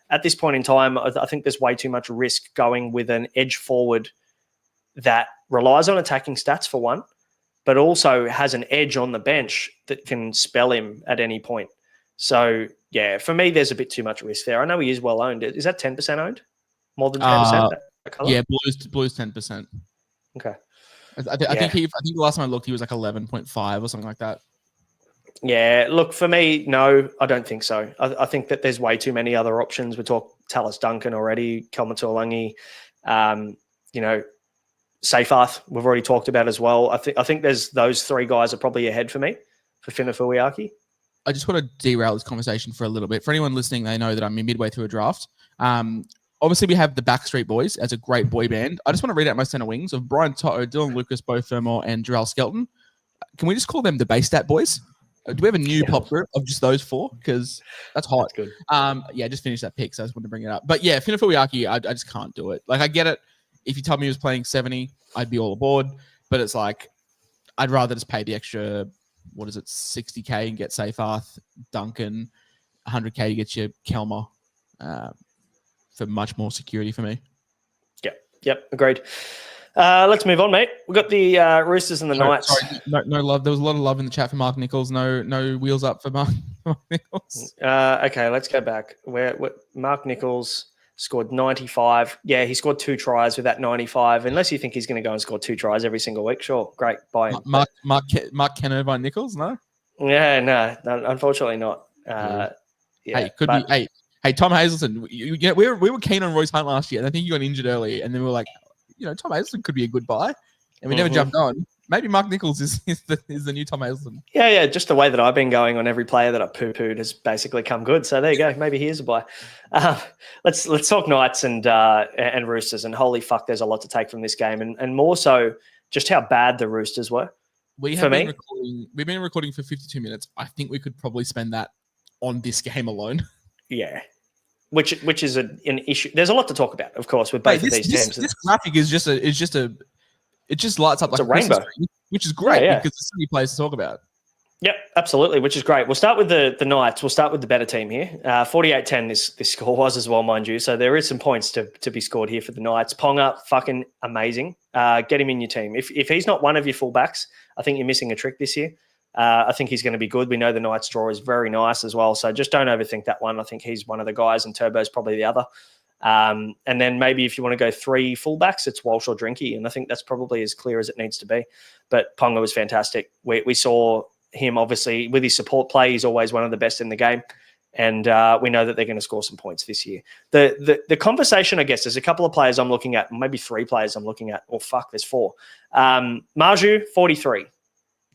at this point in time, I think there's way too much risk going with an edge forward that relies on attacking stats for one, but also has an edge on the bench that can spell him at any point. So, yeah, for me, there's a bit too much risk there. I know he is well owned. Is that 10% owned? More than 10%? Yeah, Blues 10%. Okay. I think the last time I looked, he was like 11.5 or something like that. Yeah, look, for me, no, I don't think so. I think that there's way too many other options. We talked Tallis Duncan already, Kelma Tuolangi, Seyfarth, we've already talked about as well. I think there's those three guys are probably ahead for me for Finafuiaki. I just want to derail this conversation for a little bit. For anyone listening, they know that I'm midway through a draft. Obviously, we have the Backstreet Boys as a great boy band. I just want to read out my center wings of Brian Toto, Dylan Lucas, Bo Fermor, and Jarrell Skelton. Can we just call them the Bay Stat Boys? Do we have a new pop group of just those four? Because that's hot. That's good. Yeah, just finished that pick, so I just wanted to bring it up. But yeah, Finafuiaki, I just can't do it. Like, I get it. If you told me he was playing 70, I'd be all aboard. But it's like, I'd rather just pay the extra, 60K and get Seyfarth, Duncan, 100K to get you Kelmer for much more security for me. Yep, agreed. Let's move on, mate. We've got the Roosters and the Knights. Sorry, no love. There was a lot of love in the chat for Mark Nichols. No wheels up for Mark Nichols. Okay, let's go back. Where Mark Nichols scored 95. Yeah, he scored 2 tries with that 95. Unless you think he's going to go and score 2 tries every single week, sure, great, buy him. Mark Kenner by Nichols, no? Yeah, no, unfortunately not. Hey, Tom Hazelton. We were keen on Royce Hunt last year, and I think he got injured early, and then we were like, Tom Hazelton could be a good buy, and we never jumped on. Maybe Mark Nichols is the new Tom Hazelton. Yeah, just the way that I've been going on every player that I've poo-pooed has basically come good. So there you go. Maybe he is a buy. Let's talk Knights and Roosters, and holy fuck, there's a lot to take from this game, and more so just how bad the Roosters were. We've been recording for 52 minutes. I think we could probably spend that on this game alone. Yeah. Which is an issue. There's a lot to talk about, of course, with both of these teams. This graphic is it just lights up like a rainbow, which is great because there's so many players to talk about. Yep, absolutely, which is great. We'll start with the Knights. We'll start with the better team here. 48-10 this score was as well, mind you. So there is some points to be scored here for the Knights. Ponga, fucking amazing. Get him in your team. If he's not one of your fullbacks, I think you're missing a trick this year. I think he's going to be good. We know the Knights draw is very nice as well. So just don't overthink that one. I think he's one of the guys, and Turbo's probably the other. And then maybe if you want to go 3 fullbacks, it's Walsh or Drinky. And I think that's probably as clear as it needs to be. But Ponga was fantastic. We saw him, obviously, with his support play. He's always one of the best in the game. And we know that they're going to score some points this year. The conversation, I guess, there's a couple of players I'm looking at, maybe 3 players I'm looking at. There's 4. Marju, 43.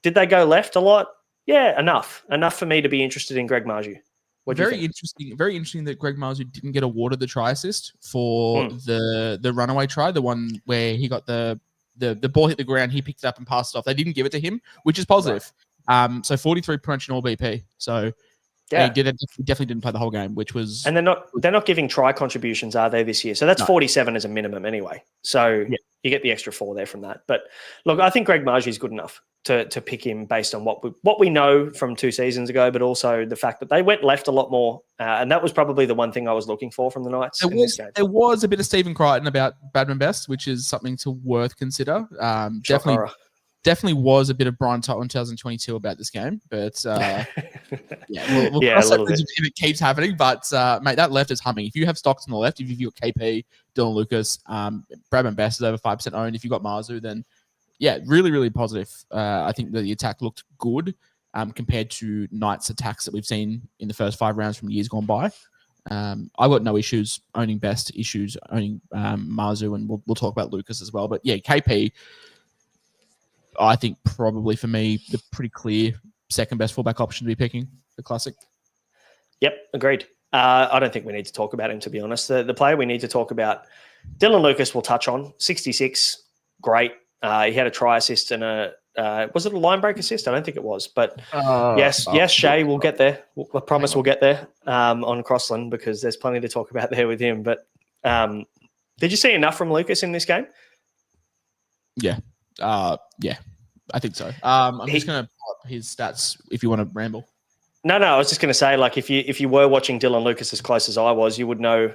Did they go left a lot? Yeah, enough for me to be interested in Greg Marju. Very interesting that Greg Marju didn't get awarded the try assist for the runaway try, the one where he got the ball hit the ground, he picked it up and passed it off. They didn't give it to him, which is positive. Right. So 43 punch and all BP. So he definitely didn't play the whole game, which was. And they're not giving try contributions, are they, this year? So that's 47 as a minimum anyway. So you get the extra 4 there from that. But look, I think Greg Marju is good enough to pick him based on what we know from 2 seasons ago, but also the fact that they went left a lot more. And that was probably the one thing I was looking for from the Knights in this game. There was a bit of Stephen Crichton about Badman Best, which is something to worth consider. Definitely was a bit of Brian Toto in 2022 about this game, but we'll cross that bridge if it keeps happening. But mate, that left is humming. If you have stocks on the left, if you've got KP, Dylan Lucas, Bradman Best is over 5% owned. If you've got Marzu, then really, really positive. I think that the attack looked good compared to Knights attacks that we've seen in the first 5 rounds from years gone by. I've got no issues owning Best, issues owning Marzu, and we'll talk about Lucas as well. But yeah, KP. I think probably for me, the pretty clear second best fullback option to be picking, the classic. Yep, agreed. I don't think we need to talk about him, to be honest. The player we need to talk about, Dylan Lucas, we'll touch on. 66, great. He had a try assist and was it a line break assist? I don't think it was. But yes, Shay, we'll get there. I promise we'll get there on Crossland because there's plenty to talk about there with him. But did you see enough from Lucas in this game? Yeah. I think so. I'm just going to pull up his stats if you want to ramble. No, I was just going to say, like, if you were watching Dylan Lucas as close as I was, you would know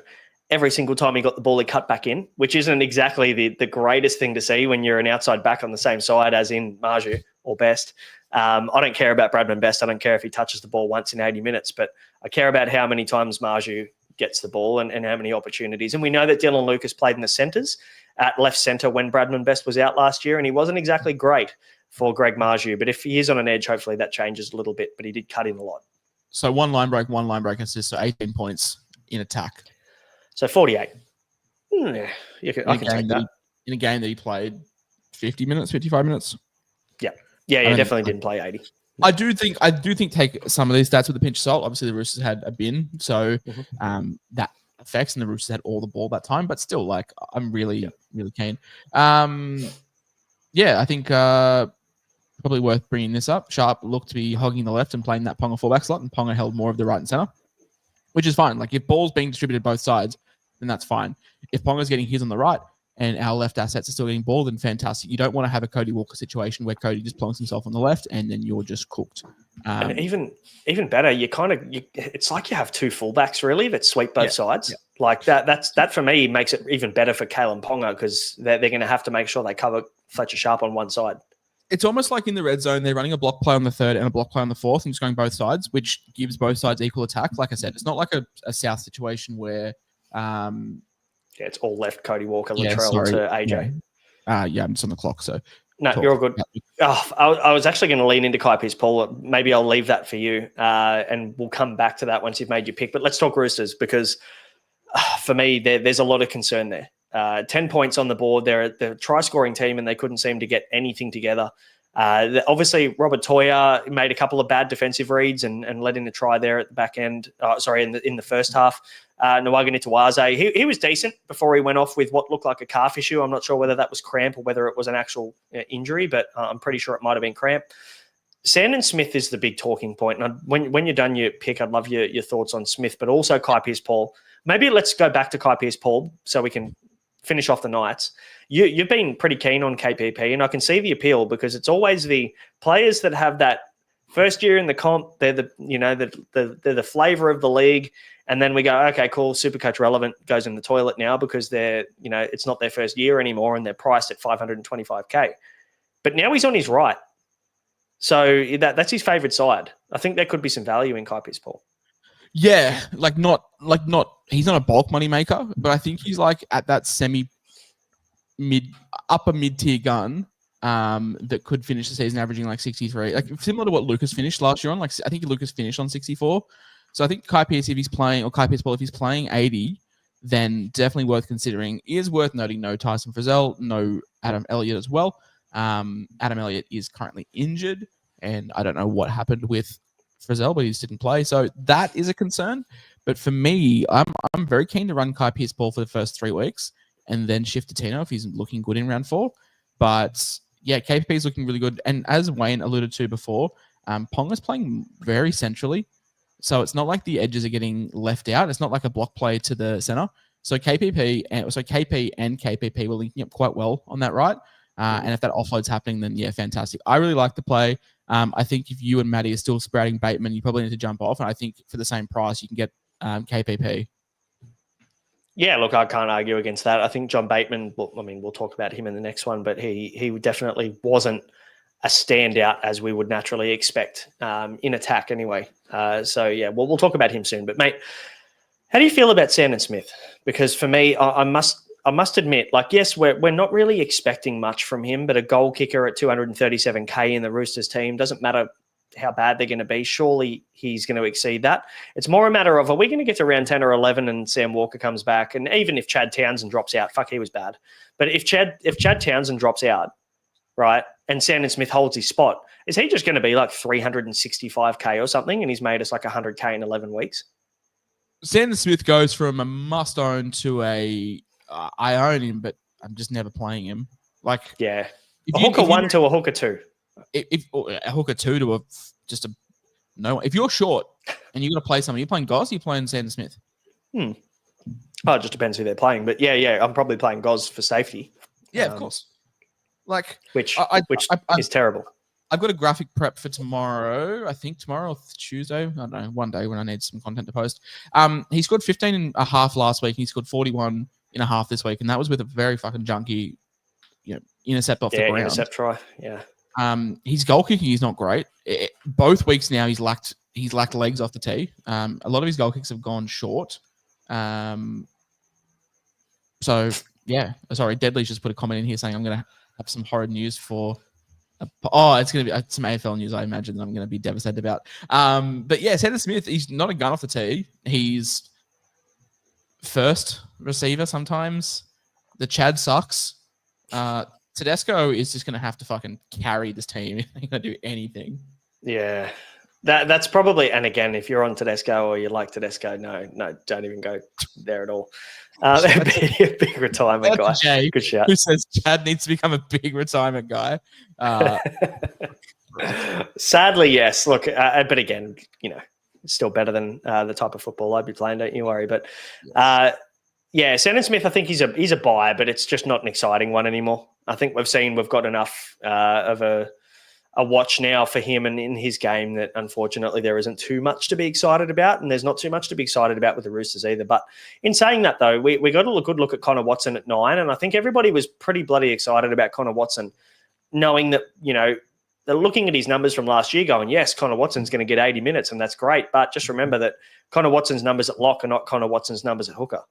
every single time he got the ball, he cut back in, which isn't exactly the greatest thing to see when you're an outside back on the same side as in Marju or Best. I don't care about Bradman Best. I don't care if he touches the ball once in 80 minutes, but I care about how many times Marju gets the ball and how many opportunities. And we know that Dylan Lucas played in the centres at left centre when Bradman Best was out last year, and he wasn't exactly great for Greg Marju. But if he is on an edge, hopefully that changes a little bit, but he did cut in a lot. So one line break assist, so 18 points in attack. So 48. I can take that. In a game that he played 50 minutes, 55 minutes. Yeah, he definitely didn't play 80. I do think take some of these stats with a pinch of salt. Obviously, the Roosters had a bin, so that affects, and the Roosters had all the ball that time. But still, like, I'm really keen. I think probably worth bringing this up. Sharp looked to be hogging the left and playing that Ponga fullback slot, and Ponga held more of the right and center, which is fine. Like, if ball's being distributed both sides, then that's fine. If Ponga's getting his on the right and our left assets are still getting ball, then fantastic. You don't want to have a Cody Walker situation where Cody just plonks himself on the left and then you're just cooked. And even better, it's like you have two fullbacks really that sweep both sides. Yeah. Like that for me makes it even better for Kalen Ponga because they're going to have to make sure they cover Fletcher Sharp on one side. It's almost like in the red zone, they're running a block play on the third and a block play on the fourth and just going both sides, which gives both sides equal attack. Like I said, it's not like a South situation where it's all left Cody Walker, Latrell to AJ. I'm just on the clock, so. No, you're all good. I was actually going to lean into Kai Pearce-Paul. Maybe I'll leave that for you, and we'll come back to that once you've made your pick. But let's talk Roosters because for me, there's a lot of concern there. 10 points on the board. They're the try-scoring team, and they couldn't seem to get anything together. Obviously, Robert Toya made a couple of bad defensive reads and let in a try there at the back end. In the first half. Nawaga Nitawaze, he was decent before he went off with what looked like a calf issue. I'm not sure whether that was cramp or whether it was an actual injury, but I'm pretty sure it might have been cramp. Sandon Smith is the big talking point. And when you're done your pick, I'd love your thoughts on Smith, but also Kai Pearce-Paul. Maybe let's go back to Kai Pearce-Paul so we can finish off the Knights. You've been pretty keen on KPP, and I can see the appeal because it's always the players that have that first year in the comp. They're they're the flavor of the league, and then we go, okay, cool. SuperCoach relevant goes in the toilet now because they're it's not their first year anymore, and they're priced at $525K. But now he's on his right, so that's his favorite side. I think there could be some value in Kai Pearce-Paul. Yeah, not he's not a bulk money maker, but I think he's like at that upper mid tier gun that could finish the season averaging like 63, like similar to what Lucas finished last year on. Like I think Lucas finished on 64. So I think Kai Pearce-Paul if he's playing 80, then definitely worth considering. It is worth noting no Tyson Frizzell, no Adam Elliott as well. Adam Elliott is currently injured, and I don't know what happened with Frizzell, but he just didn't play. So that is a concern. But for me, I'm very keen to run Kai Pearce-Paul for the first 3 weeks and then shift to Tino if he's looking good in round 4. But yeah, KPP is looking really good. And as Wayne alluded to before, Ponga's playing very centrally. So it's not like the edges are getting left out. It's not like a block play to the center. So KP and KPP were linking up quite well on that right. And if that offload's happening, then yeah, fantastic. I really like the play. I think if you and Maddie are still sprouting Bateman, you probably need to jump off. And I think for the same price, you can get KPP. Yeah, look, I can't argue against that. I think John Bateman, we'll talk about him in the next one, but he definitely wasn't a standout as we would naturally expect in attack anyway. So yeah, we'll talk about him soon. But mate, how do you feel about Sandon Smith? Because for me, I must admit, like, yes, we're not really expecting much from him, but a goal kicker at $237K in the Roosters team doesn't matter how bad they're going to be. Surely he's going to exceed that. It's more a matter of, are we going to get to round 10 or 11 and Sam Walker comes back? And even if Chad Townsend drops out, he was bad. But if Chad Townsend drops out, right? And Sandon Smith holds his spot. Is he just going to be like 365K or something, and he's made us like 100K in 11 weeks? Sandon Smith goes from a must own to I own him, but I'm just never playing him. Like, yeah, a hooker 1 to a hooker 2. If a hooker 2 to just a no. If you're short and you're going to play someone, you're playing Goz, you're playing Sandon Smith. Oh, it just depends who they're playing. But yeah, I'm probably playing Goz for safety. Yeah, of course. Like, which is terrible. I've got a graphic prep for tomorrow. I think tomorrow or Tuesday. I don't know. One day when I need some content to post. He scored 15 and a half last week. He scored 41 and a half this week, and that was with a very fucking junky, intercept off the ground. Intercept try. Yeah. His goal kicking is not great. Both weeks now he's lacked legs off the tee. A lot of his goal kicks have gone short. So yeah, sorry. Deadly's just put a comment in here saying I'm going to have some horrid news for. It's going to be some AFL news, I imagine, that I'm going to be devastated about. But yeah, Sandon Smith, he's not a gun off the tee. He's first receiver sometimes. The Chad sucks. Tedesco is just going to have to fucking carry this team. He's going to do anything. Yeah. That's probably, and again, if you're on Tedesco or you like Tedesco, no, don't even go there at all. A big retirement guy. Jay, good shout. Who says Chad needs to become a big retirement guy? Sadly, yes. Look, but again, it's still better than the type of football I'd be playing. Don't you worry. But Sandon Smith, I think he's a buy, but it's just not an exciting one anymore. I think we've got enough of a watch now for him and in his game that unfortunately there isn't too much to be excited about, and there's not too much to be excited about with the Roosters either. But in saying that, though, we got a good look at Connor Watson at 9, and I think everybody was pretty bloody excited about Connor Watson, knowing that, they're looking at his numbers from last year going, yes, Connor Watson's going to get 80 minutes, and that's great. But just remember that Connor Watson's numbers at lock are not Connor Watson's numbers at hooker.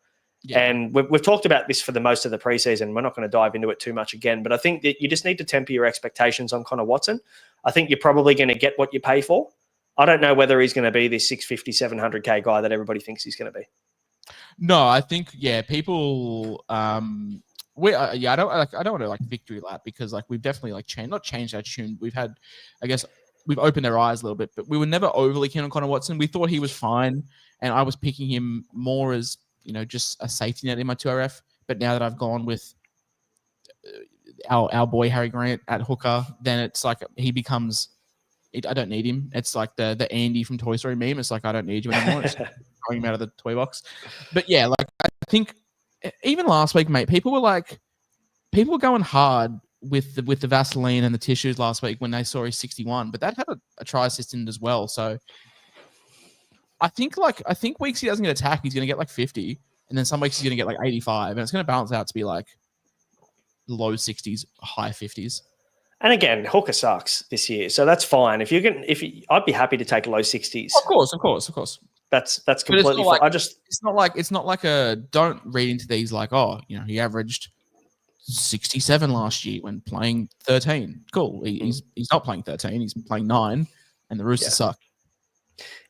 Yeah. And we've talked about this for the most of the preseason. We're not going to dive into it too much again, but I think that you just need to temper your expectations on Connor Watson. I think you're probably going to get what you pay for. I don't know whether he's going to be this 650, 700K guy that everybody thinks he's going to be. No, I think, people, I don't want to victory lap, because we've definitely changed our tune. We've had, I guess, we've opened our eyes a little bit, but we were never overly keen on Connor Watson. We thought he was fine, and I was picking him more as, just a safety net in my 2RF. But now that I've gone with our boy Harry Grant at hooker, then it's like he becomes. I don't need him. It's like the Andy from Toy Story meme. It's like, I don't need you anymore. It's throwing him out of the toy box. But yeah, I think even last week, mate, people were going hard with the Vaseline and the tissues last week when they saw his 61, but that had a try assist in it as well. So I think weeks he doesn't get attack, he's going to get 50, and then some weeks he's going to get 85, and it's going to balance out to be low 60s, high 50s. And again, hooker sucks this year, so that's fine. I'd be happy to take low 60s. Of course. That's completely fine. It's not like a, don't read into these he averaged 67 last year when playing 13. Cool. He's not playing 13. He's playing 9, and the Roosters suck.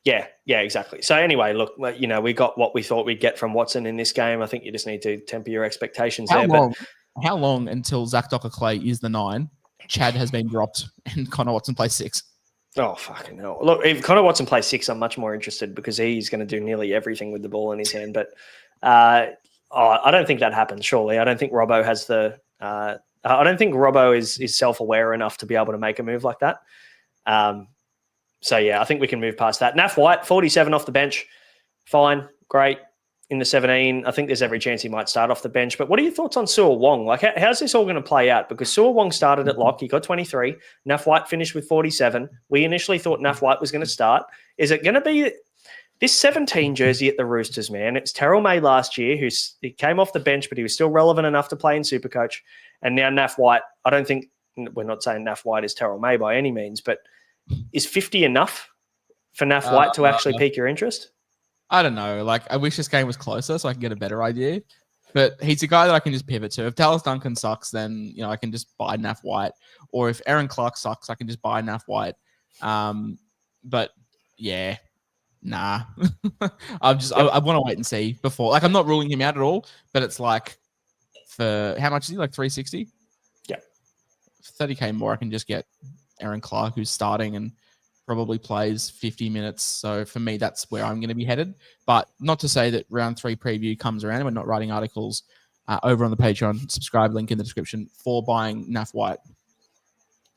Yeah, exactly. So anyway, look, we got what we thought we'd get from Watson in this game. I think you just need to temper your expectations How long until Zach Docker-Clay is the 9, Chad has been dropped, and Connor Watson plays 6? Oh, fucking hell. Look, if Connor Watson plays 6, I'm much more interested, because he's going to do nearly everything with the ball in his hand. But I don't think that happens, surely. I don't think Robbo has I don't think Robbo is self-aware enough to be able to make a move like that. So, yeah, I think we can move past that. Naf White, 47 off the bench. Fine, great. In the 17, I think there's every chance he might start off the bench. But what are your thoughts on Su'a Wong? How's this all going to play out? Because Su'a Wong started at lock. He got 23. Naf White finished with 47. We initially thought Naf White was going to start. Is it going to be this 17 jersey at the Roosters, man? It's Terrell May last year, he came off the bench, but he was still relevant enough to play in SuperCoach. And now Naf White, I don't think, we're not saying Naf White is Terrell May by any means, but is 50 enough for Naf White to actually pique your interest? I don't know. I wish this game was closer so I can get a better idea. But he's a guy that I can just pivot to. If Dallas Duncan sucks, then I can just buy Naf White. Or if Aaron Clark sucks, I can just buy Naf White. But yeah, nah. I want to wait and see before. I'm not ruling him out at all. But it's for how much is he? 360? Yeah. 30K more, I can just get Aaron Clark, who's starting and probably plays 50 minutes. So for me, that's where I'm going to be headed. But not to say that round 3 preview comes around and we're not writing articles over on the Patreon. Subscribe, link in the description for buying Naf White.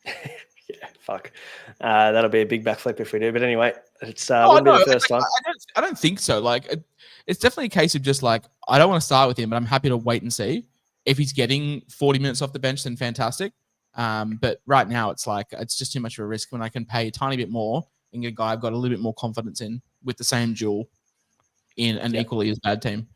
Yeah, fuck. That'll be a big backflip if we do. But anyway, it's wouldn't be the first time. I don't think so. Like, it's definitely a case of just like, I don't want to start with him, but I'm happy to wait and see. If he's getting 40 minutes off the bench, then fantastic. But right now, it's like, it's just too much of a risk when I can pay a tiny bit more and get a guy I've got a little bit more confidence in with the same duel in an equally as bad team.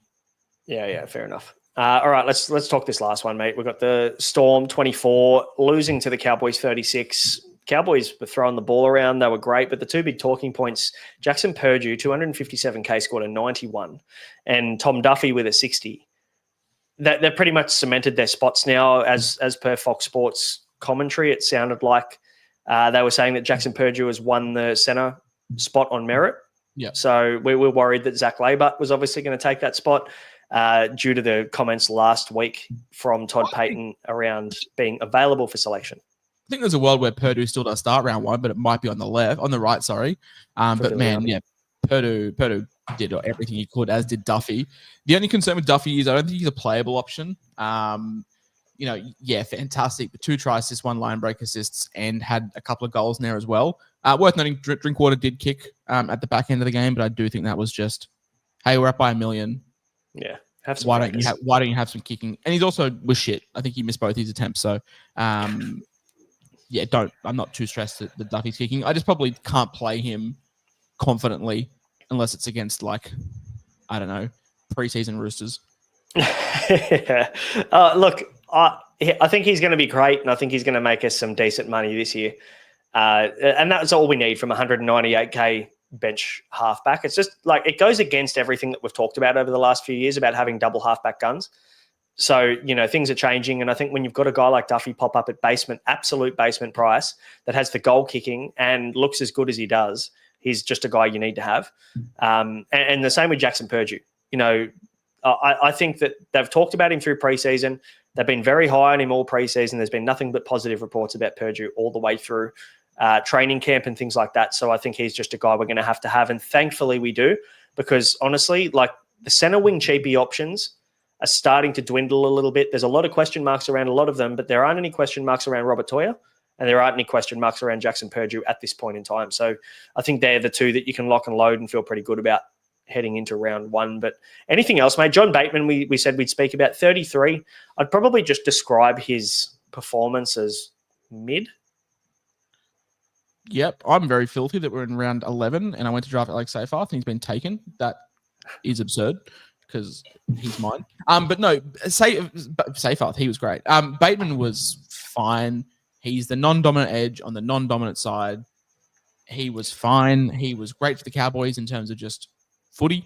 Yeah, fair enough. All right, let's talk this last one, mate. We've got the Storm 24 losing to the Cowboys 36. Cowboys were throwing the ball around. They were great, but the two big talking points, Jackson Purdue, 257K, scored a 91, and Tom Duffy with a 60. They've pretty much cemented their spots now. As per Fox Sports commentary, it sounded like they were saying that Jackson Purdue has won the centre spot on merit. Yeah. So we were worried that Zach Laybutt was obviously going to take that spot. Due to the comments last week from Todd Payton around being available for selection. I think there's a world where Purdue still does start round 1, but it might be on the right, sorry. But man, yeah, Purdue did everything he could, as did Duffy. The only concern with Duffy is I don't think he's a playable option. Fantastic. But 2 tries, just 1 line break assists, and had a couple of goals in there as well. Worth noting, Drinkwater did kick at the back end of the game, but I do think that was just, hey, we're up by 1 million. Yeah, have some. Why don't you have some kicking? And he's also was shit. I think he missed both his attempts. So, I'm not too stressed that Duffy's kicking. I just probably can't play him confidently unless it's against, like, I don't know, preseason Roosters. Yeah. Look, I think he's going to be great, and I think he's going to make us some decent money this year. And that's all we need from 198K bench halfback. It's just like it goes against everything that we've talked about over the last few years about having double halfback guns. So, things are changing. And I think when you've got a guy like Duffy pop up at absolute basement price that has the goal kicking and looks as good as he does, he's just a guy you need to have. And the same with Jackson Purdue. I think that they've talked about him through preseason. They've been very high on him all preseason. There's been nothing but positive reports about Purdue all the way through training camp and things like that. So I think he's just a guy we're going to have. And thankfully we do, because honestly, like the center wing cheapie options are starting to dwindle a little bit. There's a lot of question marks around a lot of them, but there aren't any question marks around Robert Toya, and there aren't any question marks around Jackson Purdue at this point in time. So I think they're the two that you can lock and load and feel pretty good about heading into round 1. But anything else, mate? John Bateman, we said we'd speak about 33. I'd probably just describe his performance as mid. Yep, I'm very filthy that we're in round 11 and I went to draft Alex Seyfarth and he's been taken. That is absurd because he's mine. But no, Seyfarth, he was great. Bateman was fine. He's the non-dominant edge on the non-dominant side. He was fine. He was great for the Cowboys in terms of just footy.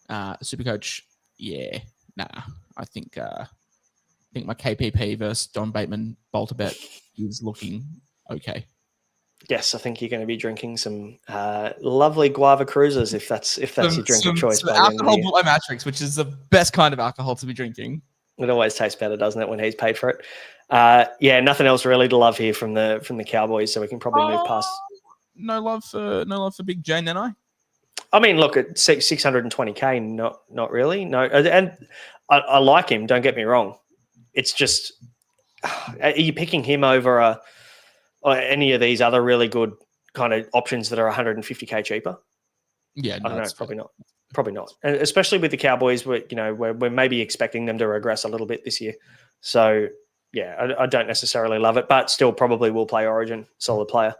Supercoach, I think my KPP versus Don Bateman Bolter bet is looking okay. Yes, I think you're going to be drinking some lovely guava cruisers if that's your drink of choice. Some alcohol below Matrix, which is the best kind of alcohol to be drinking. It always tastes better, doesn't it, when he's paid for it? Nothing else really to love here from the Cowboys, so we can probably move past. No love for Big J Nenai. I mean, look at 620K, not really. No, and I like him. Don't get me wrong. It's just, are you picking him over or any of these other really good kind of options that are 150K cheaper? Yeah, I don't know. Probably not. And especially with the Cowboys, we're maybe expecting them to regress a little bit this year. So yeah, I don't necessarily love it, but still probably will play Origin. Solid player.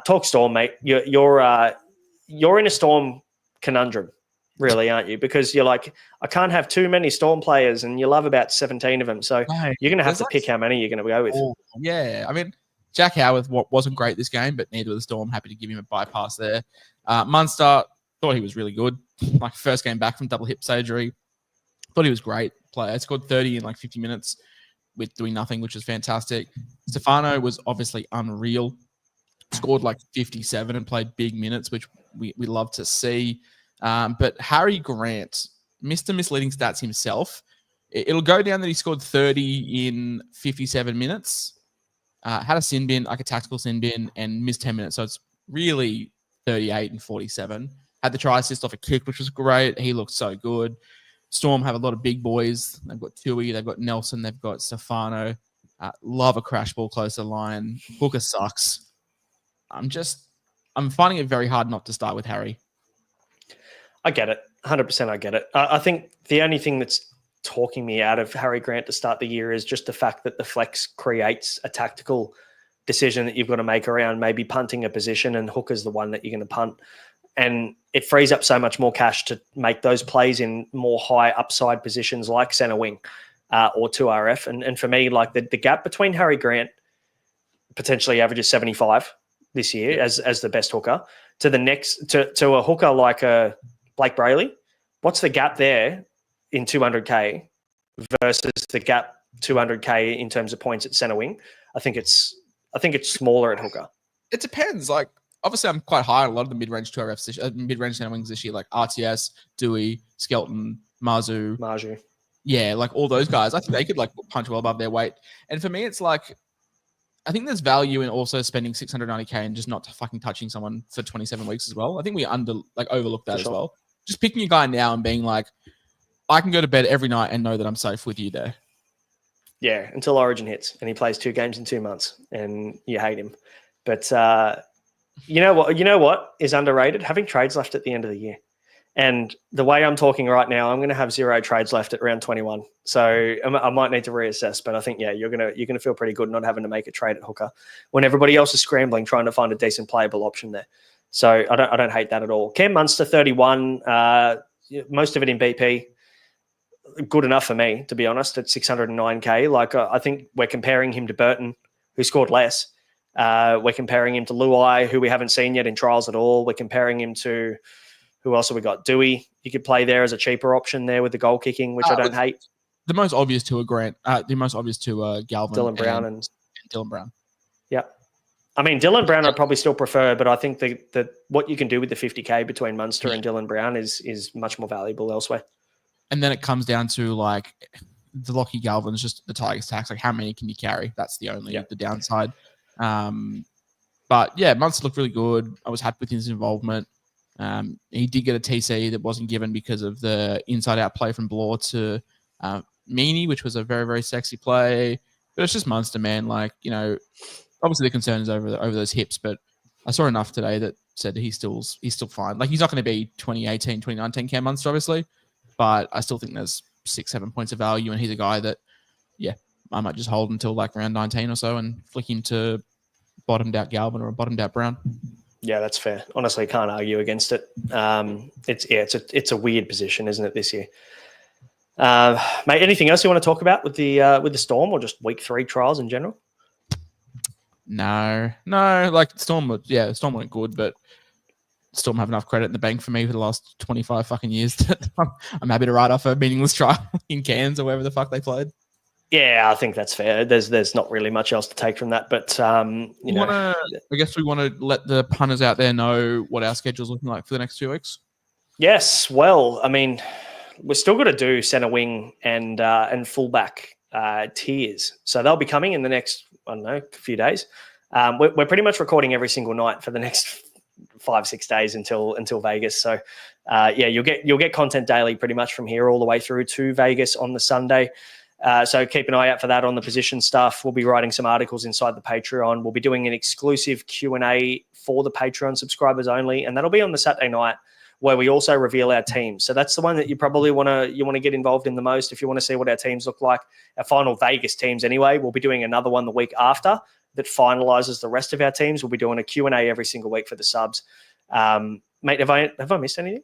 Talk Storm, mate. You're in a Storm conundrum, really, aren't you? Because you're like, I can't have too many Storm players, and you love about 17 of them. So you're going to have to pick how many you're going to go with. Yeah, I mean, Jack Howarth wasn't great this game, but neither was the Storm. Happy to give him a bypass there. Munster, thought he was really good. Like first game back from double hip surgery. Thought he was great player. Scored 30 in like 50 minutes with doing nothing, which was fantastic. Stefano was obviously unreal. Scored like 57 and played big minutes, which we love to see. But Harry Grant, Mr. Misleading Stats himself, it'll go down that he scored 30 in 57 minutes. Had a sin bin, like a tactical sin bin, and missed 10 minutes. So it's really 38 and 47. Had the try assist off a kick, which was great. He looked so good. Storm have a lot of big boys. They've got Tui, they've got Nelson, they've got Stefano. Love a crash ball close to the line. Hooker sucks. I'm finding it very hard not to start with Harry. I get it. 100% I get it. I think the only thing that's talking me out of Harry Grant to start the year is just the fact that the flex creates a tactical decision that you've got to make around maybe punting a position, and Hooker's the one that you're going to punt. And it frees up so much more cash to make those plays in more high upside positions like centre wing or 2RF. And for me, like the gap between Harry Grant potentially averages 75 this year as the best hooker to the next to a hooker like a Blake Brayley. What's the gap there in 200K versus the gap 200K in terms of points at centre wing? I think it's smaller at hooker. It depends. Like, obviously, I'm quite high on a lot of the mid-range 2RFs, mid-range centre wings this year, like RTS, Dewey, Skelton, Marzu. Yeah, like all those guys. I think they could like punch well above their weight. And for me, it's like, I think there's value in also spending 690K and just not fucking touching someone for 27 weeks as well. I think we overlook that as well. Just picking a guy now and being like, I can go to bed every night and know that I'm safe with you there. Yeah, until Origin hits and he plays 2 games in 2 months and you hate him. But you know what is underrated? Having trades left at the end of the year. And the way I'm talking right now, I'm going to have 0 trades left at round 21. So I might need to reassess, but I think, yeah, you're going to feel pretty good not having to make a trade at hooker when everybody else is scrambling, trying to find a decent playable option there. So I don't hate that at all. Cam Munster, 31, most of it in BP. Good enough for me, to be honest, at 609K. Like, I think we're comparing him to Burton, who scored less. We're comparing him to Luai, who we haven't seen yet in trials at all. We're comparing him to, who else have we got? Dewey. You could play there as a cheaper option there with the goal kicking, which I don't hate. The most obvious to a Grant, the most obvious to Galvin. Dylan Brown and Dylan Brown. Yeah. I mean, Dylan Brown I'd probably still prefer, but I think that what you can do with the 50K between Munster and Dylan Brown is much more valuable elsewhere. And then it comes down to like the Lockie Galvin's just the Tigers tax. Like, how many can you carry? That's the only the downside. But yeah, Munster looked really good. I was happy with his involvement. He did get a TC that wasn't given because of the inside-out play from Blore to Meany, which was a very, very sexy play. But it's just Munster, man. Like, you know, obviously the concern is over those hips, but I saw enough today that said he's still fine. Like, he's not going to be 2018, 2019 Cam Munster, obviously, but I still think there's 6-7 points of value, and he's a guy that, yeah, I might just hold until like round 19 or so and flick him to bottomed out Galvin or bottomed out Brown. Yeah, that's fair. Honestly, can't argue against it. It's a weird position, isn't it, this year? Mate, anything else you want to talk about with the Storm, or just week 3 trials in general? No. Like Storm went good, but Storm have enough credit in the bank for me for the last 25 fucking years. I'm happy to write off a meaningless trial in Cairns or wherever the fuck they played. Yeah, I think that's fair. There's not really much else to take from that, but I guess we want to let the punters out there know what our schedule's looking like for the next 2 weeks. Yes, well, I mean, we're still going to do centre wing and fullback tiers, so they'll be coming in the next, I don't know, few days. We're pretty much recording every single night for the next 5-6 days until Vegas. So you'll get content daily pretty much from here all the way through to Vegas on the Sunday. So keep an eye out for that on the position stuff. We'll be writing some articles inside the Patreon. We'll be doing an exclusive Q&A for the Patreon subscribers only, and that'll be on the Saturday night, where we also reveal our teams. So that's the one that you probably want to get involved in the most. If you want to see what our teams look like, our final Vegas teams anyway, we'll be doing another one the week after that finalizes the rest of our teams. We'll be doing a Q&A every single week for the subs. Mate, have I missed anything?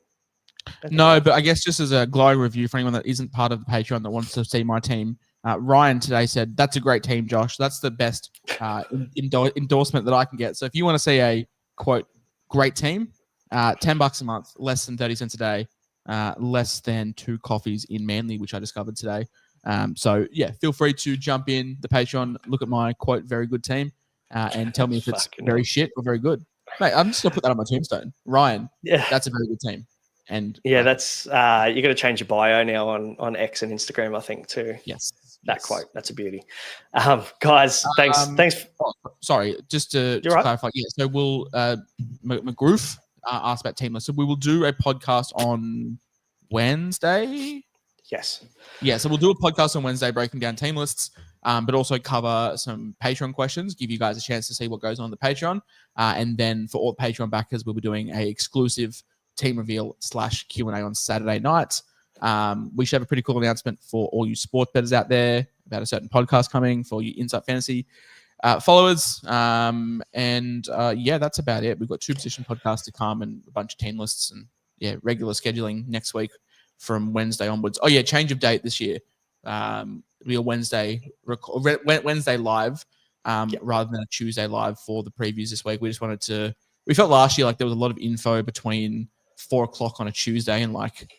No, but I guess just as a glowing review for anyone that isn't part of the Patreon that wants to see my team, Ryan today said, "That's a great team, Josh. That's the best endorsement that I can get." So if you want to see a, quote, great team, $10 a month, less than 30 cents a day, less than 2 coffees in Manly, which I discovered today. So yeah, feel free to jump in the Patreon, look at my, quote, very good team, and tell me if it's very shit or very good. Mate, I'm just going to put that on my tombstone. Ryan, that's a very good team. And yeah, that's you got to change your bio now on X and Instagram, I think, too. Yes. That quote. That's a beauty. Guys, thanks. Sorry, just to clarify. Yeah, so we'll McGroof asked about team lists. So we will do a podcast on Wednesday. Yes. Yeah, so we'll do a podcast on Wednesday breaking down team lists, but also cover some Patreon questions, give you guys a chance to see what goes on the Patreon. And then for all the Patreon backers, we'll be doing a exclusive team reveal / Q&A on Saturday night. We should have a pretty cool announcement for all you sport bettors out there about a certain podcast coming for you Insight Fantasy followers. That's about it. We've got 2 position podcasts to come and a bunch of team lists and regular scheduling next week from Wednesday onwards. Oh yeah, change of date this year. It'll be a Wednesday live rather than a Tuesday live for the previews this week. We felt last year like there was a lot of info between 4:00 on a Tuesday and like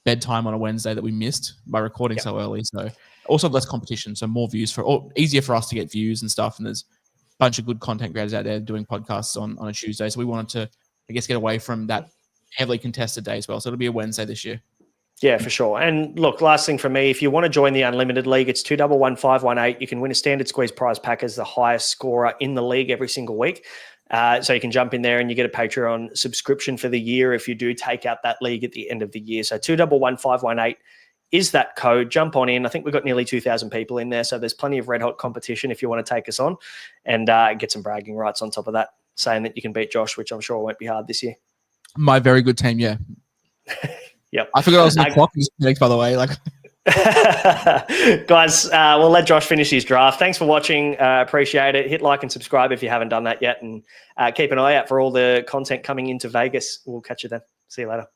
bedtime on a Wednesday that we missed by recording so early. So also less competition, so more views easier for us to get views and stuff. And there's a bunch of good content creators out there doing podcasts on a Tuesday. So we wanted to, get away from that heavily contested day as well. So it'll be a Wednesday this year. Yeah, for sure. And look, last thing from me, if you want to join the Unlimited League, it's 211-518. You can win a standard squeeze prize pack as the highest scorer in the league every single week. So you can jump in there and you get a Patreon subscription for the year if you do take out that league at the end of the year. So 211-518 is that code. Jump on in. I think we've got nearly 2,000 people in there. So there's plenty of red hot competition if you want to take us on and get some bragging rights on top of that, saying that you can beat Josh, which I'm sure won't be hard this year. My very good team, yeah. Yep. I forgot I was in the clock next, by the way. Guys, we'll let Josh finish his draft. Thanks for watching. Appreciate it. Hit like and subscribe if you haven't done that yet. And keep an eye out for all the content coming into Vegas. We'll catch you then. See you later.